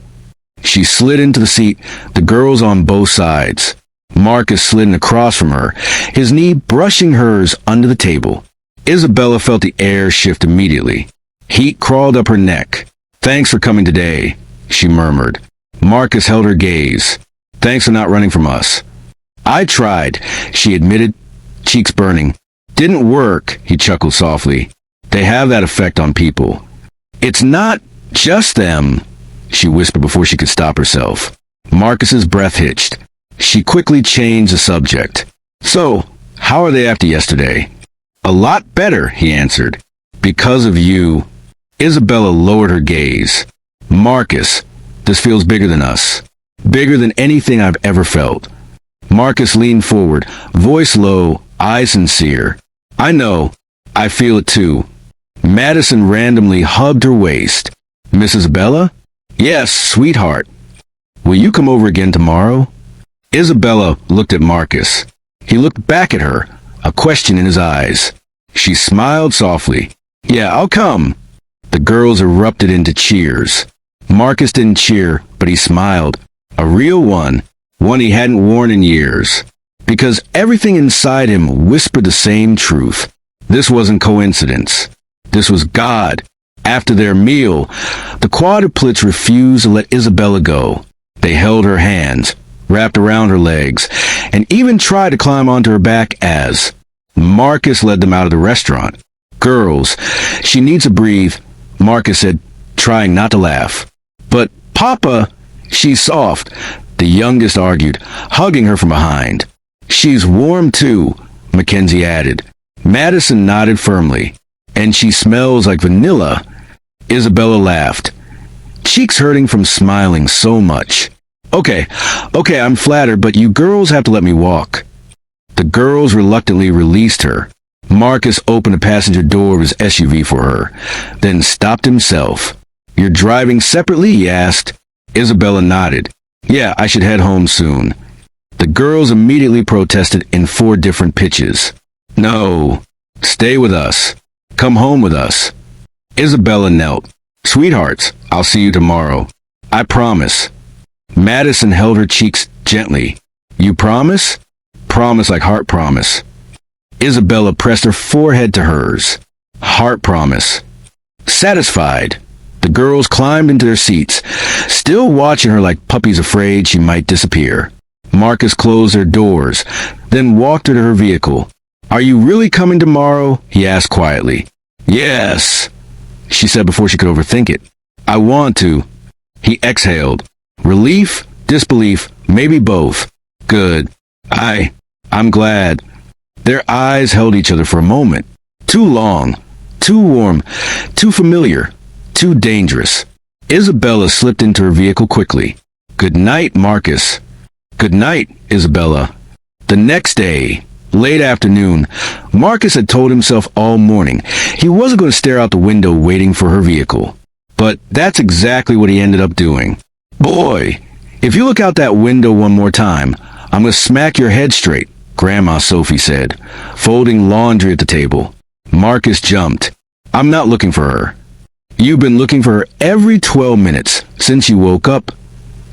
She slid into the seat, the girls on both sides. Marcus slid in across from her, his knee brushing hers under the table. Isabella felt the air shift immediately. Heat crawled up her neck. "Thanks for coming today," she murmured. Marcus held her gaze. "Thanks for not running from us." "I tried," she admitted, cheeks burning. "Didn't work," he chuckled softly. "They have that effect on people." "It's not just them," she whispered before she could stop herself. Marcus's breath hitched. She quickly changed the subject. "So, how are they after yesterday?" "A lot better," he answered. "Because of you." Isabella lowered her gaze. "Marcus, this feels bigger than us. Bigger than anything I've ever felt." Marcus leaned forward, voice low, eyes sincere. "I know. I feel it too." Madison randomly hugged her waist. "Miss Isabella?" "Yes, sweetheart." "Will you come over again tomorrow?" Isabella looked at Marcus. He looked back at her, a question in his eyes. She smiled softly. "Yeah, I'll come." The girls erupted into cheers. Marcus didn't cheer, but he smiled. A real one he hadn't worn in years. Because everything inside him whispered the same truth. This wasn't coincidence. This was God. After their meal, the Quadruplets refused to let Isabella go. They held her hands, wrapped around her legs, and even tried to climb onto her back as Marcus led them out of the restaurant. "Girls, she needs to breathe," Marcus said, trying not to laugh. "But, Papa, she's soft," the youngest argued, hugging her from behind. "She's warm too," Mackenzie added. Madison nodded firmly. "And she smells like vanilla." Isabella laughed, cheeks hurting from smiling so much. Okay, I'm flattered, but you girls have to let me walk." The girls reluctantly released her. Marcus opened the passenger door of his SUV for her, then stopped himself. "You're driving separately?" he asked. Isabella nodded. "Yeah, I should head home soon." The girls immediately protested in 4 different pitches. "No, stay with us. Come home with us." Isabella knelt. "Sweethearts, I'll see you tomorrow. I promise." Madison held her cheeks gently. "You promise?" "Promise like heart promise." Isabella pressed her forehead to hers. "Heart promise." Satisfied, the girls climbed into their seats, still watching her like puppies afraid she might disappear. Marcus closed their doors, then walked her to her vehicle. "Are you really coming tomorrow?" he asked quietly. "Yes," she said before she could overthink it. "I want to." He exhaled. Relief, disbelief, maybe both. "Good. I'm glad." Their eyes held each other for a moment. Too long, too warm, too familiar, too dangerous. Isabella slipped into her vehicle quickly. "Good night, Marcus." "Good night, Isabella." The next day, late afternoon, Marcus had told himself all morning he wasn't going to stare out the window waiting for her vehicle. But that's exactly what he ended up doing. "Boy, if you look out that window one more time, I'm going to smack your head straight," Grandma Sophie said, folding laundry at the table. Marcus jumped. "I'm not looking for her." "You've been looking for her every 12 minutes since you woke up,"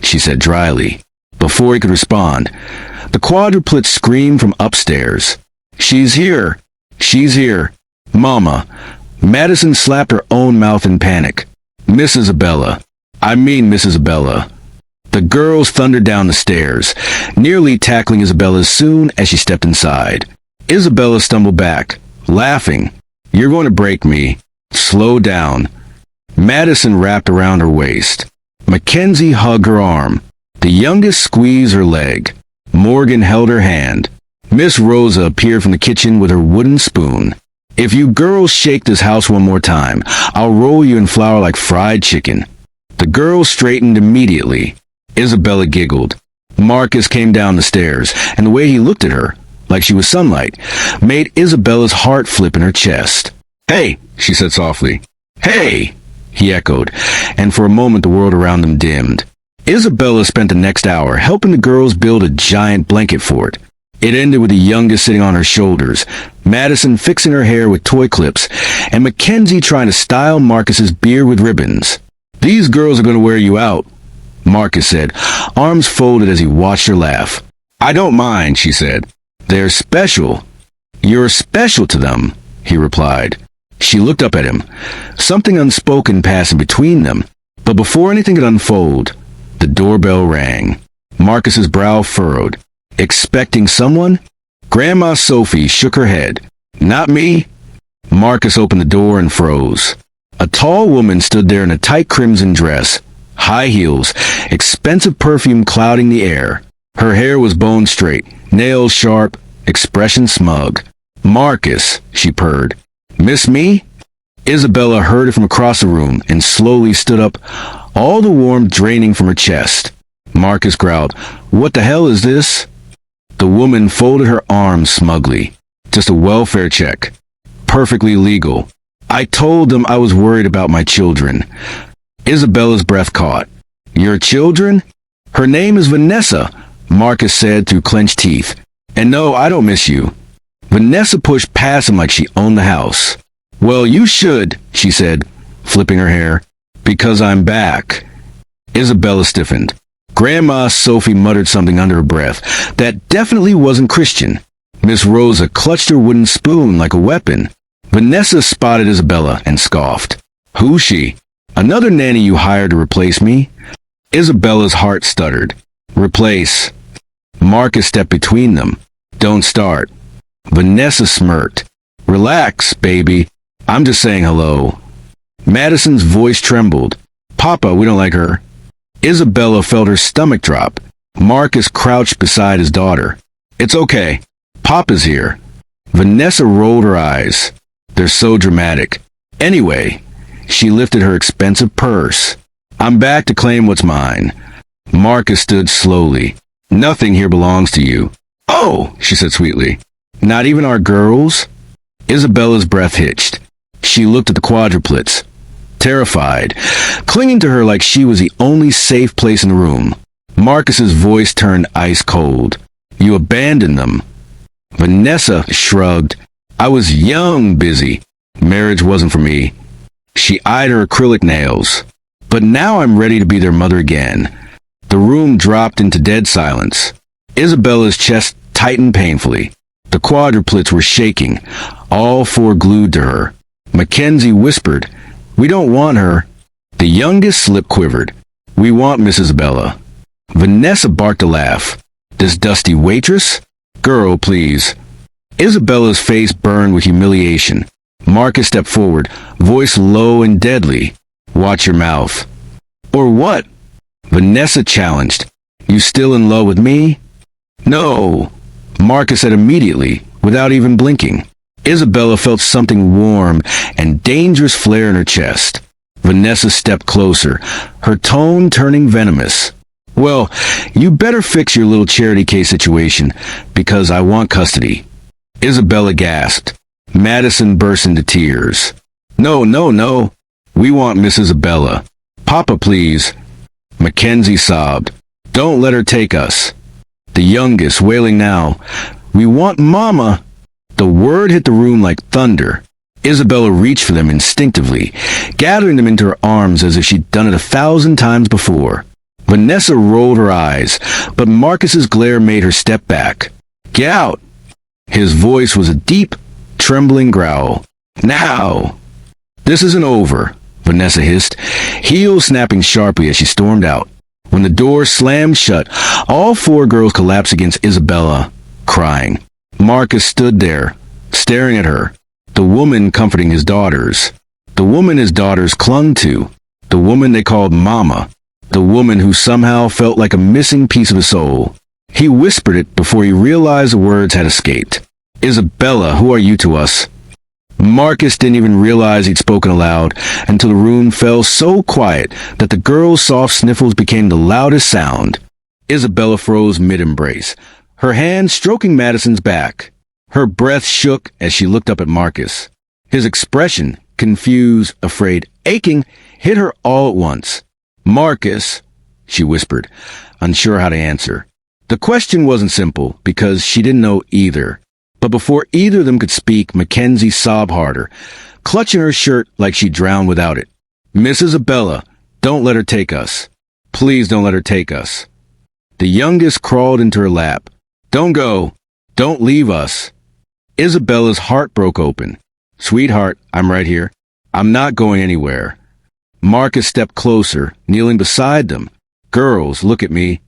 she said dryly. Before he could respond, the Quadruplets screamed from upstairs. "She's here! She's here! Mama!" Madison slapped her own mouth in panic. "Miss Isabella. I mean Miss Isabella." The girls thundered down the stairs, nearly tackling Isabella as soon as she stepped inside. Isabella stumbled back, laughing. "You're going to break me. Slow down." Madison wrapped around her waist. Mackenzie hugged her arm. The youngest squeezed her leg. Morgan held her hand. Miss Rosa appeared from the kitchen with her wooden spoon. "If you girls shake this house one more time, I'll roll you in flour like fried chicken." The girls straightened immediately. Isabella giggled. Marcus came down the stairs, and the way he looked at her, like she was sunlight, made Isabella's heart flip in her chest. "Hey," she said softly. "Hey," he echoed, and for a moment the world around them dimmed. Isabella spent the next hour helping the girls build a giant blanket fort. It ended with the youngest sitting on her shoulders, Madison fixing her hair with toy clips, and Mackenzie trying to style Marcus's beard with ribbons. "These girls are going to wear you out," Marcus said, arms folded as he watched her laugh. "I don't mind," she said. "They're special." "You're special to them," he replied. She looked up at him, something unspoken passing between them. But before anything could unfold, the doorbell rang. Marcus's brow furrowed. "Expecting someone?" Grandma Sophie shook her head. "Not me." Marcus opened the door and froze. A tall woman stood there in a tight crimson dress, high heels, expensive perfume clouding the air. Her hair was bone straight, nails sharp, expression smug. "Marcus," she purred. "Miss me?" Isabella heard it from across the room and slowly stood up, all the warmth draining from her chest. Marcus growled, "What the hell is this?" The woman folded her arms smugly. "Just a welfare check. Perfectly legal. I told them I was worried about my children." Isabella's breath caught. "Your children?" "Her name is Vanessa," Marcus said through clenched teeth. "And no, I don't miss you." Vanessa pushed past him like she owned the house. "Well, you should," she said, flipping her hair, "because I'm back." Isabella stiffened. Grandma Sophie muttered something under her breath that definitely wasn't Christian. Miss Rosa clutched her wooden spoon like a weapon. Vanessa spotted Isabella and scoffed. "Who's she?" "Another nanny you hired to replace me." Isabella's heart stuttered. "Replace." Marcus stepped between them. "Don't start." Vanessa smirked. "Relax, baby. I'm just saying hello." Madison's voice trembled. "Papa, we don't like her." Isabella felt her stomach drop. Marcus crouched beside his daughter. "It's okay. Papa's here." Vanessa rolled her eyes. "They're so dramatic. Anyway," she lifted her expensive purse. "I'm back to claim what's mine." Marcus stood slowly. "Nothing here belongs to you." "Oh," she said sweetly. "Not even our girls?" Isabella's breath hitched. She looked at the quadruplets, terrified, clinging to her like she was the only safe place in the room. Marcus's voice turned ice cold. "You abandoned them." Vanessa shrugged. "I was young, busy. Marriage wasn't for me." She eyed her acrylic nails. "But now I'm ready to be their mother again." The room dropped into dead silence. Isabella's chest tightened painfully. The quadruplets were shaking, all four glued to her. Mackenzie whispered, "We don't want her." The youngest lip quivered. "We want Miss Isabella." Vanessa barked a laugh. "This dusty waitress? Girl, please." Isabella's face burned with humiliation. Marcus stepped forward, voice low and deadly. "Watch your mouth." "Or what?" Vanessa challenged. "You still in love with me?" "No," Marcus said immediately, without even blinking. Isabella felt something warm and dangerous flare in her chest. Vanessa stepped closer, her tone turning venomous. "Well, you better fix your little charity case situation, because I want custody." Isabella gasped. Madison burst into tears. "No, no, no. We want Miss Isabella. Papa, please." Mackenzie sobbed. "Don't let her take us." The youngest, wailing now, "We want Mama." The word hit the room like thunder. Isabella reached for them instinctively, gathering them into her arms as if she'd done it 1,000 times before. Vanessa rolled her eyes, but Marcus's glare made her step back. "Get out!" His voice was a deep, trembling growl. "Now!" "This isn't over," Vanessa hissed, heels snapping sharply as she stormed out. When the door slammed shut, all four girls collapsed against Isabella, crying. Marcus stood there, staring at her, the woman comforting his daughters, the woman his daughters clung to, the woman they called Mama, the woman who somehow felt like a missing piece of his soul. He whispered it before he realized the words had escaped. "Isabella, who are you to us?" Marcus didn't even realize he'd spoken aloud until the room fell so quiet that the girls' soft sniffles became the loudest sound. Isabella froze mid-embrace, her hand stroking Madison's back. Her breath shook as she looked up at Marcus. His expression, confused, afraid, aching, hit her all at once. "Marcus," she whispered, unsure how to answer. The question wasn't simple, because she didn't know either. But before either of them could speak, Mackenzie sobbed harder, clutching her shirt like she'd drown without it. "Miss Isabella, don't let her take us. Please don't let her take us." The youngest crawled into her lap. "Don't go. Don't leave us." Isabella's heart broke open. "Sweetheart, I'm right here. I'm not going anywhere." Marcus stepped closer, kneeling beside them. "Girls, look at me."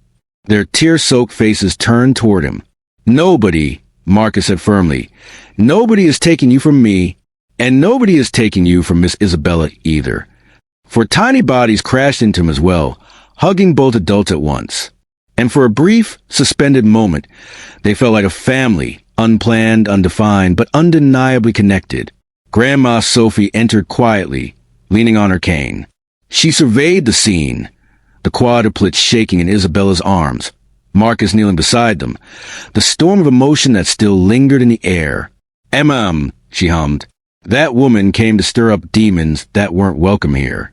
Their tear-soaked faces turned toward him. "Nobody," Marcus said firmly, "nobody is taking you from me, and nobody is taking you from Miss Isabella either." For tiny bodies crashed into him as well, hugging both adults at once. And for a brief, suspended moment, they felt like a family, unplanned, undefined, but undeniably connected. Grandma Sophie entered quietly, leaning on her cane. She surveyed the scene, the quadruplets shaking in Isabella's arms, Marcus kneeling beside them, the storm of emotion that still lingered in the air. She hummed. "That woman came to stir up demons that weren't welcome here."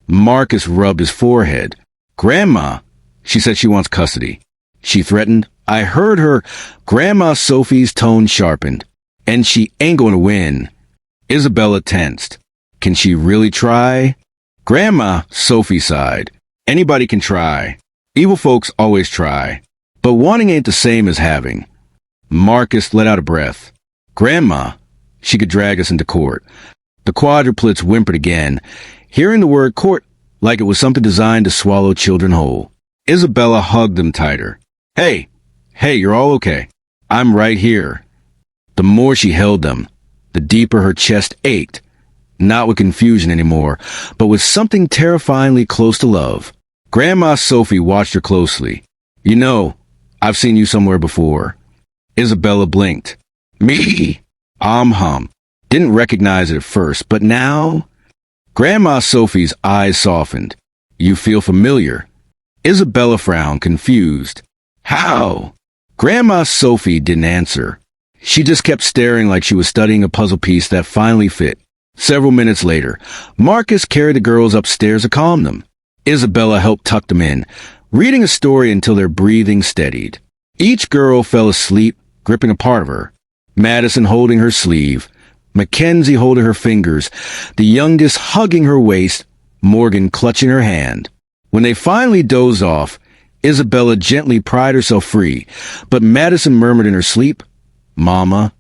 Marcus rubbed his forehead. "Grandma, she said she wants custody." "She threatened?" "I heard her." Grandma Sophie's tone sharpened. "And she ain't going to win." Isabella tensed. "Can she really try?" Grandma Sophie sighed. "Anybody can try. Evil folks always try. But wanting ain't the same as having." Marcus let out a breath. "Grandma, she could drag us into court." The quadruplets whimpered again, hearing the word court like it was something designed to swallow children whole. Isabella hugged them tighter. Hey, you're all okay. I'm right here." The more she held them, the deeper her chest ached, not with confusion anymore, but with something terrifyingly close to love. Grandma Sophie watched her closely. "You know, I've seen you somewhere before." Isabella blinked. "Me?" Hum. Didn't recognize it at first, but now? Grandma Sophie's eyes softened. "You feel familiar." Isabella frowned, confused. "How?" Grandma Sophie didn't answer. She just kept staring like she was studying a puzzle piece that finally fit. Several minutes later, Marcus carried the girls upstairs to calm them. Isabella helped tuck them in, reading a story until their breathing steadied. Each girl fell asleep, gripping a part of her. Madison holding her sleeve, Mackenzie holding her fingers, the youngest hugging her waist, Morgan clutching her hand. When they finally dozed off, Isabella gently pried herself free, but Madison murmured in her sleep, "Mama."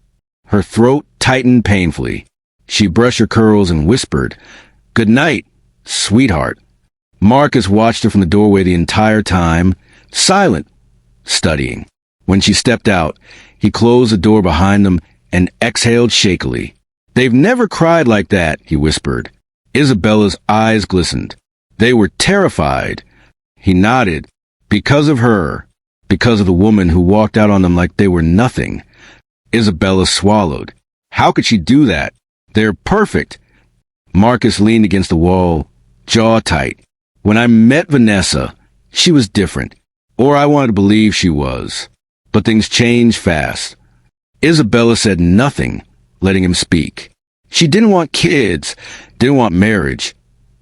Her throat tightened painfully. She brushed her curls and whispered, "Good night, sweetheart." Marcus watched her from the doorway the entire time, silent, studying. When she stepped out, he closed the door behind them and exhaled shakily. "They've never cried like that," he whispered. Isabella's eyes glistened. They were terrified. He nodded. Because of her. Because of the woman who walked out on them like they were nothing. Isabella swallowed. How could she do that? They're perfect. Marcus leaned against the wall, jaw tight. When I met Vanessa, she was different. Or I wanted to believe she was. But things changed fast. Isabella said nothing, letting him speak. She didn't want kids, didn't want marriage,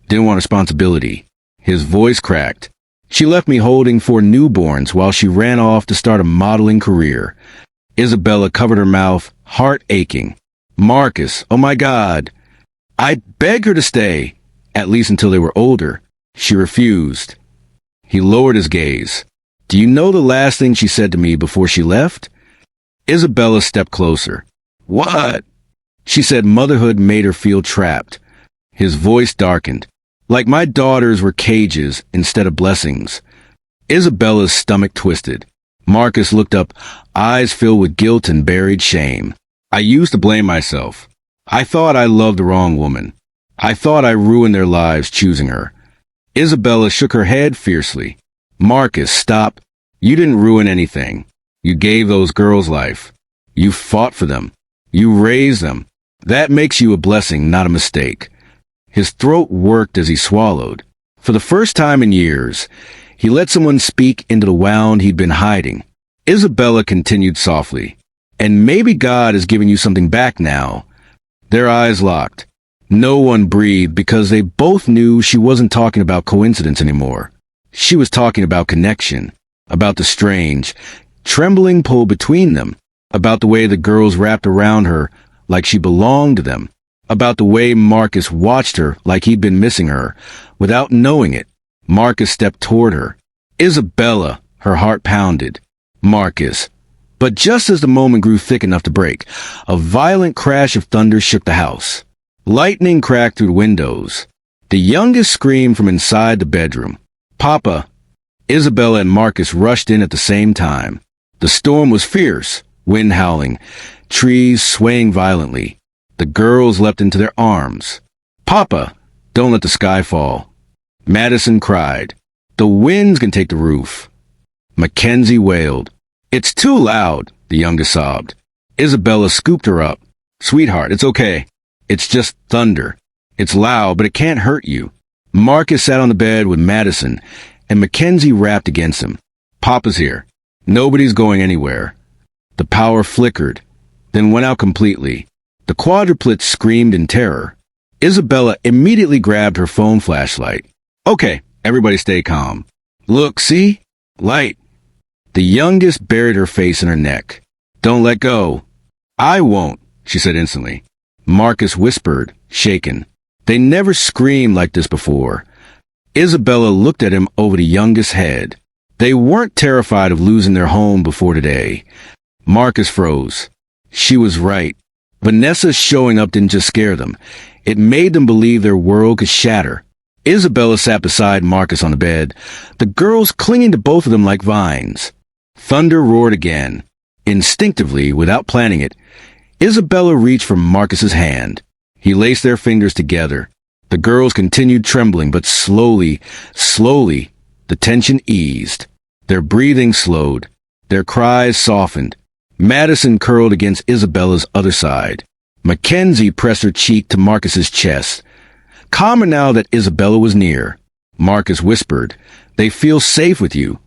didn't want responsibility. His voice cracked. She left me holding 4 newborns while she ran off to start a modeling career. Isabella covered her mouth, heart aching. Marcus, oh my God. I begged her to stay, at least until they were older. She refused. He lowered his gaze. Do you know the last thing she said to me before she left? Isabella stepped closer. What? She said motherhood made her feel trapped. His voice darkened. Like my daughters were cages instead of blessings. Isabella's stomach twisted. Marcus looked up, eyes filled with guilt and buried shame. I used to blame myself. I thought I loved the wrong woman. I thought I ruined their lives choosing her. Isabella shook her head fiercely. Marcus, stop. You didn't ruin anything. You gave those girls life. You fought for them. You raised them. That makes you a blessing, not a mistake. His throat worked as he swallowed. For the first time in years, he let someone speak into the wound he'd been hiding. Isabella continued softly. And maybe God is giving you something back now. Their eyes locked. No one breathed because they both knew she wasn't talking about coincidence anymore. She was talking about connection. about the strange, trembling pull between them, about the way the girls wrapped around her like she belonged to them, about the way Marcus watched her like he'd been missing her. Without knowing it, Marcus stepped toward her. Isabella, her heart pounded. Marcus. But just as the moment grew thick enough to break, a violent crash of thunder shook the house. Lightning cracked through the windows. The youngest screamed from inside the bedroom. "Papa!" Isabella and Marcus rushed in at the same time. The storm was fierce, wind howling, trees swaying violently. The girls leapt into their arms. "Papa, don't let the sky fall." Madison cried. "The winds can take the roof." Mackenzie wailed. "It's too loud," the youngest sobbed. Isabella scooped her up. "Sweetheart, it's okay. It's just thunder. It's loud, but it can't hurt you." Marcus sat on the bed with Madison, and Mackenzie rapped against him. "Papa's here. Nobody's going anywhere." The power flickered, then went out completely. The quadruplets screamed in terror. Isabella immediately grabbed her phone flashlight. "Okay, everybody stay calm. Look, see? Light." The youngest buried her face in her neck. "Don't let go." "I won't," she said instantly. Marcus whispered, shaken. They never screamed like this before. Isabella looked at him over the youngest's head. They weren't terrified of losing their home before today. Marcus froze. She was right. Vanessa's showing up didn't just scare them. It made them believe their world could shatter. Isabella sat beside Marcus on the bed, the girls clinging to both of them like vines. Thunder roared again. Instinctively, without planning it, Isabella reached for Marcus's hand. He laced their fingers together. The girls continued trembling, but slowly, the tension eased. Their breathing slowed. Their cries softened. Madison curled against Isabella's other side. Mackenzie pressed her cheek to Marcus's chest. Calmer now that Isabella was near. Marcus whispered, "They feel safe with you."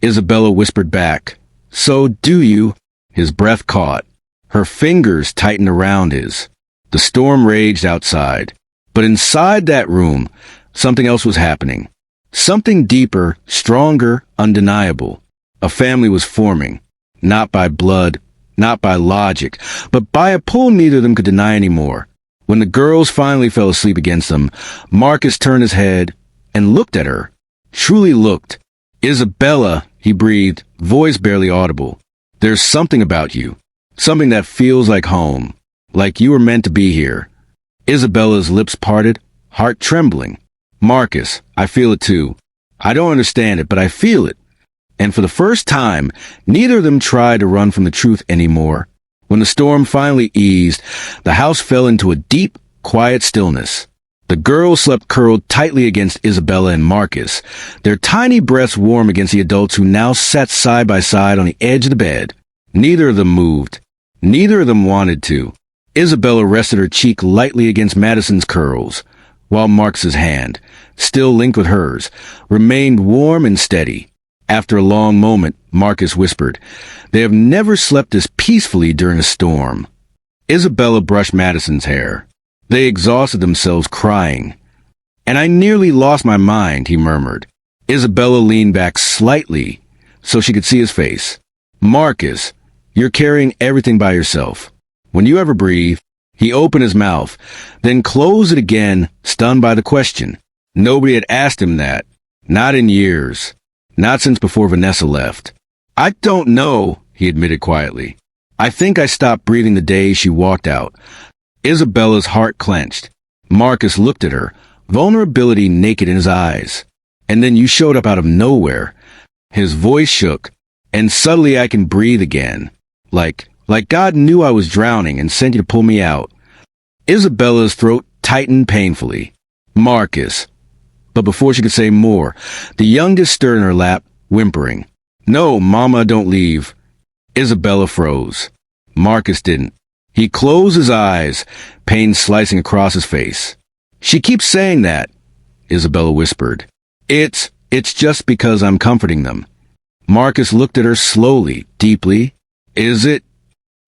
Isabella whispered back, "So do you." His breath caught. Her fingers tightened around his. The storm raged outside. But inside that room, something else was happening. Something deeper, stronger, undeniable. A family was forming. Not by blood, not by logic, but by a pull neither of them could deny anymore. When the girls finally fell asleep against them, Marcus turned his head and looked at her. Truly looked. "Isabella," he breathed, voice barely audible. "There's something about you. Something that feels like home. Like you were meant to be here." Isabella's lips parted, heart trembling. "Marcus, I feel it too. I don't understand it, but I feel it." And for the first time, neither of them tried to run from the truth anymore. When the storm finally eased, the house fell into a deep, quiet stillness. The girls slept curled tightly against Isabella and Marcus, their tiny breaths warm against the adults who now sat side by side on the edge of the bed. Neither of them moved. Neither of them wanted to. Isabella rested her cheek lightly against Madison's curls, while Marcus's hand, still linked with hers, remained warm and steady. After a long moment, Marcus whispered, "They have never slept this peacefully during a storm." Isabella brushed Madison's hair. They exhausted themselves crying. "And I nearly lost my mind," he murmured. Isabella leaned back slightly so she could see his face. "Marcus, you're carrying everything by yourself. When you ever breathe." He opened his mouth, then closed it again, stunned by the question. Nobody had asked him that. Not in years. Not since before Vanessa left. "I don't know," he admitted quietly. "I think I stopped breathing the day she walked out." Isabella's heart clenched. Marcus looked at her, vulnerability naked in his eyes. "And then you showed up out of nowhere." His voice shook. "And suddenly I can breathe again. Like God knew I was drowning and sent you to pull me out." Isabella's throat tightened painfully. "Marcus." But before she could say more, the youngest stirred in her lap, whimpering. "No, Mama, don't leave." Isabella froze. Marcus didn't. He closed his eyes, pain slicing across his face. "She keeps saying that," Isabella whispered. It's just because I'm comforting them." Marcus looked at her slowly, deeply. "Is it?"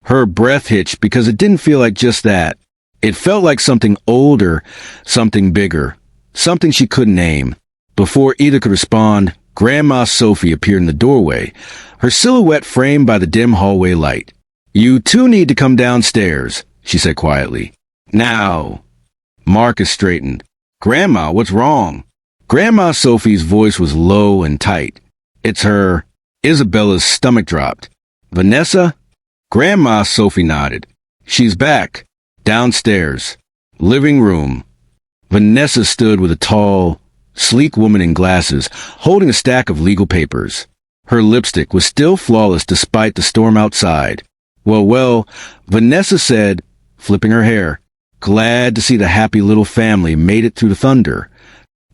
Her breath hitched because it didn't feel like just that. It felt like something older, something bigger, something she couldn't name. Before either could respond, Grandma Sophie appeared in the doorway, her silhouette framed by the dim hallway light. "You two need to come downstairs," she said quietly. "Now." Marcus straightened. "Grandma, what's wrong?" Grandma Sophie's voice was low and tight. "It's her." Isabella's stomach dropped. "Vanessa?" Grandma Sophie nodded. "She's back. Downstairs. Living room." Vanessa stood with a tall, sleek woman in glasses, holding a stack of legal papers. Her lipstick was still flawless despite the storm outside. Well, Vanessa said, flipping her hair, glad to see the happy little family made it through the thunder.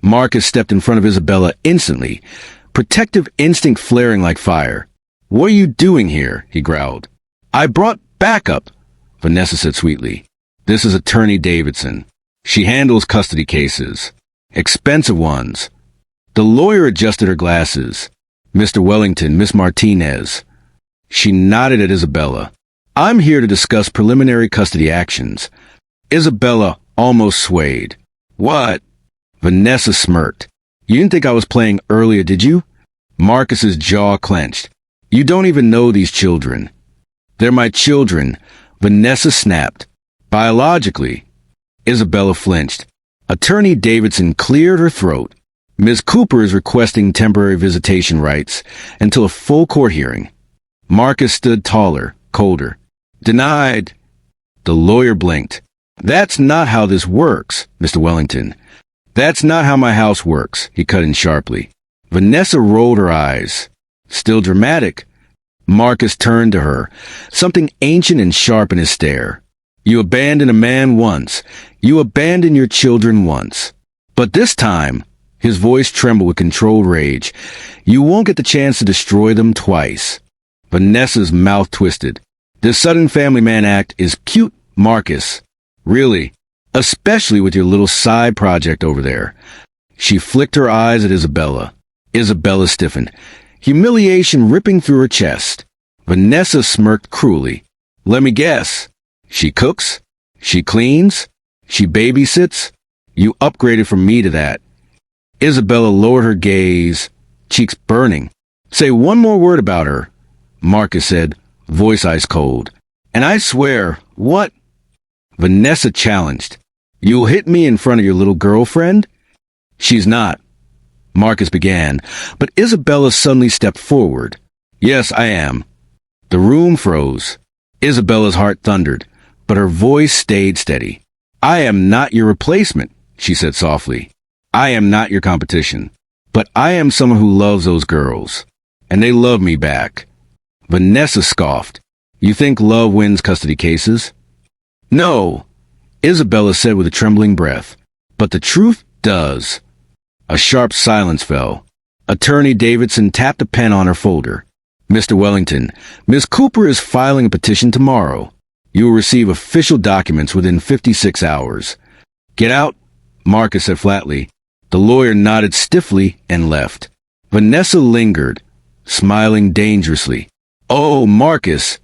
Marcus stepped in front of Isabella instantly, protective instinct flaring like fire. "What are you doing here?" he growled. "I brought backup," Vanessa said sweetly. "This is Attorney Davidson. She handles custody cases. Expensive ones." The lawyer adjusted her glasses. "Mr. Wellington, Miss Martinez." She nodded at Isabella. "I'm here to discuss preliminary custody actions." Isabella almost swayed. "What?" Vanessa smirked. "You didn't think I was playing earlier, did you?" Marcus's jaw clenched. "You don't even know these children." "They're my children," Vanessa snapped. "Biologically." Isabella flinched. Attorney Davidson cleared her throat. "Ms. Cooper is requesting temporary visitation rights until a full court hearing." Marcus stood taller, colder. "Denied." The lawyer blinked. "That's not how this works, Mr. Wellington." "That's not how my house works," he cut in sharply. Vanessa rolled her eyes. "Still dramatic." Marcus turned to her, something ancient and sharp in his stare. "You abandon a man once. You abandon your children once. But this time," his voice trembled with controlled rage, "you won't get the chance to destroy them twice." Vanessa's mouth twisted. "This sudden family man act is cute, Marcus. Really. Especially with your little side project over there." She flicked her eyes at Isabella. Isabella stiffened, humiliation ripping through her chest. Vanessa smirked cruelly. "Let me guess. She cooks? She cleans? She babysits? You upgraded from me to that." Isabella lowered her gaze, cheeks burning. "Say one more word about her," Marcus said, voice ice cold. "And I swear, what?" Vanessa challenged. "You'll hit me in front of your little girlfriend?" "She's not," Marcus began, but Isabella suddenly stepped forward. "Yes, I am." The room froze. Isabella's heart thundered, but her voice stayed steady. "I am not your replacement," she said softly. "I am not your competition. But I am someone who loves those girls. And they love me back." Vanessa scoffed. "You think love wins custody cases?" "No," Isabella said with a trembling breath. "But the truth does." A sharp silence fell. Attorney Davidson tapped a pen on her folder. "Mr. Wellington, Ms. Cooper is filing a petition tomorrow. You will receive official documents within 56 hours. Get out," Marcus said flatly. The lawyer nodded stiffly and left. Vanessa lingered, smiling dangerously. "Oh, Marcus,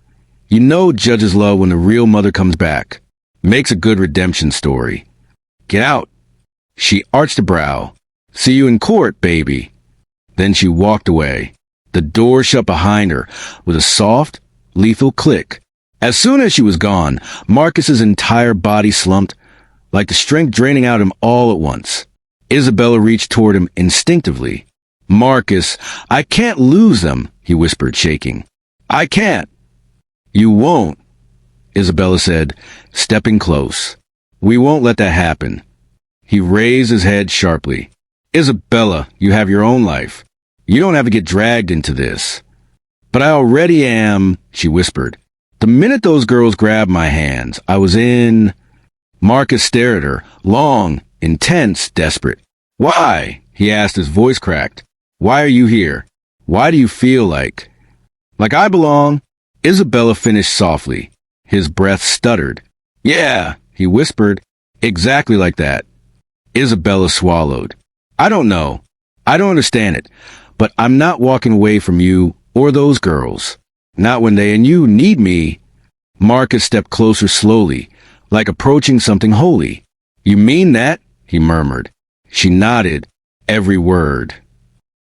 you know judges love when the real mother comes back. Makes a good redemption story. Get out." She arched a brow. "See you in court, baby." Then she walked away. The door shut behind her with a soft, lethal click. As soon as she was gone, Marcus's entire body slumped, like the strength draining out him all at once. Isabella reached toward him instinctively. "Marcus, I can't lose them," he whispered, shaking. "I can't." "You won't," Isabella said, stepping close. "We won't let that happen." He raised his head sharply. "Isabella, you have your own life. You don't have to get dragged into this." "But I already am," she whispered. "The minute those girls grabbed my hands, I was in." Marcus stared at her, long, intense, desperate. "Why?" he asked, his voice cracked. "Why are you here? Why do you feel like I belong?" Isabella finished softly. His breath stuttered. "Yeah," he whispered. "Exactly like that." Isabella swallowed. "I don't know. I don't understand it. But I'm not walking away from you or those girls. Not when they and you need me." Marcus stepped closer slowly, like approaching something holy. "You mean that?" he murmured. She nodded, every word.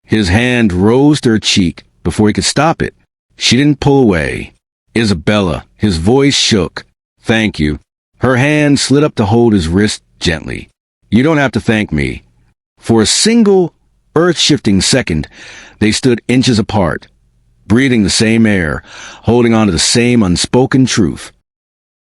His hand rose to her cheek before he could stop it. She didn't pull away. Isabella, his voice shook. Thank you. Her hand slid up to hold his wrist gently. You don't have to thank me. For a single, earth-shifting second, they stood inches apart, breathing the same air, holding on to the same unspoken truth.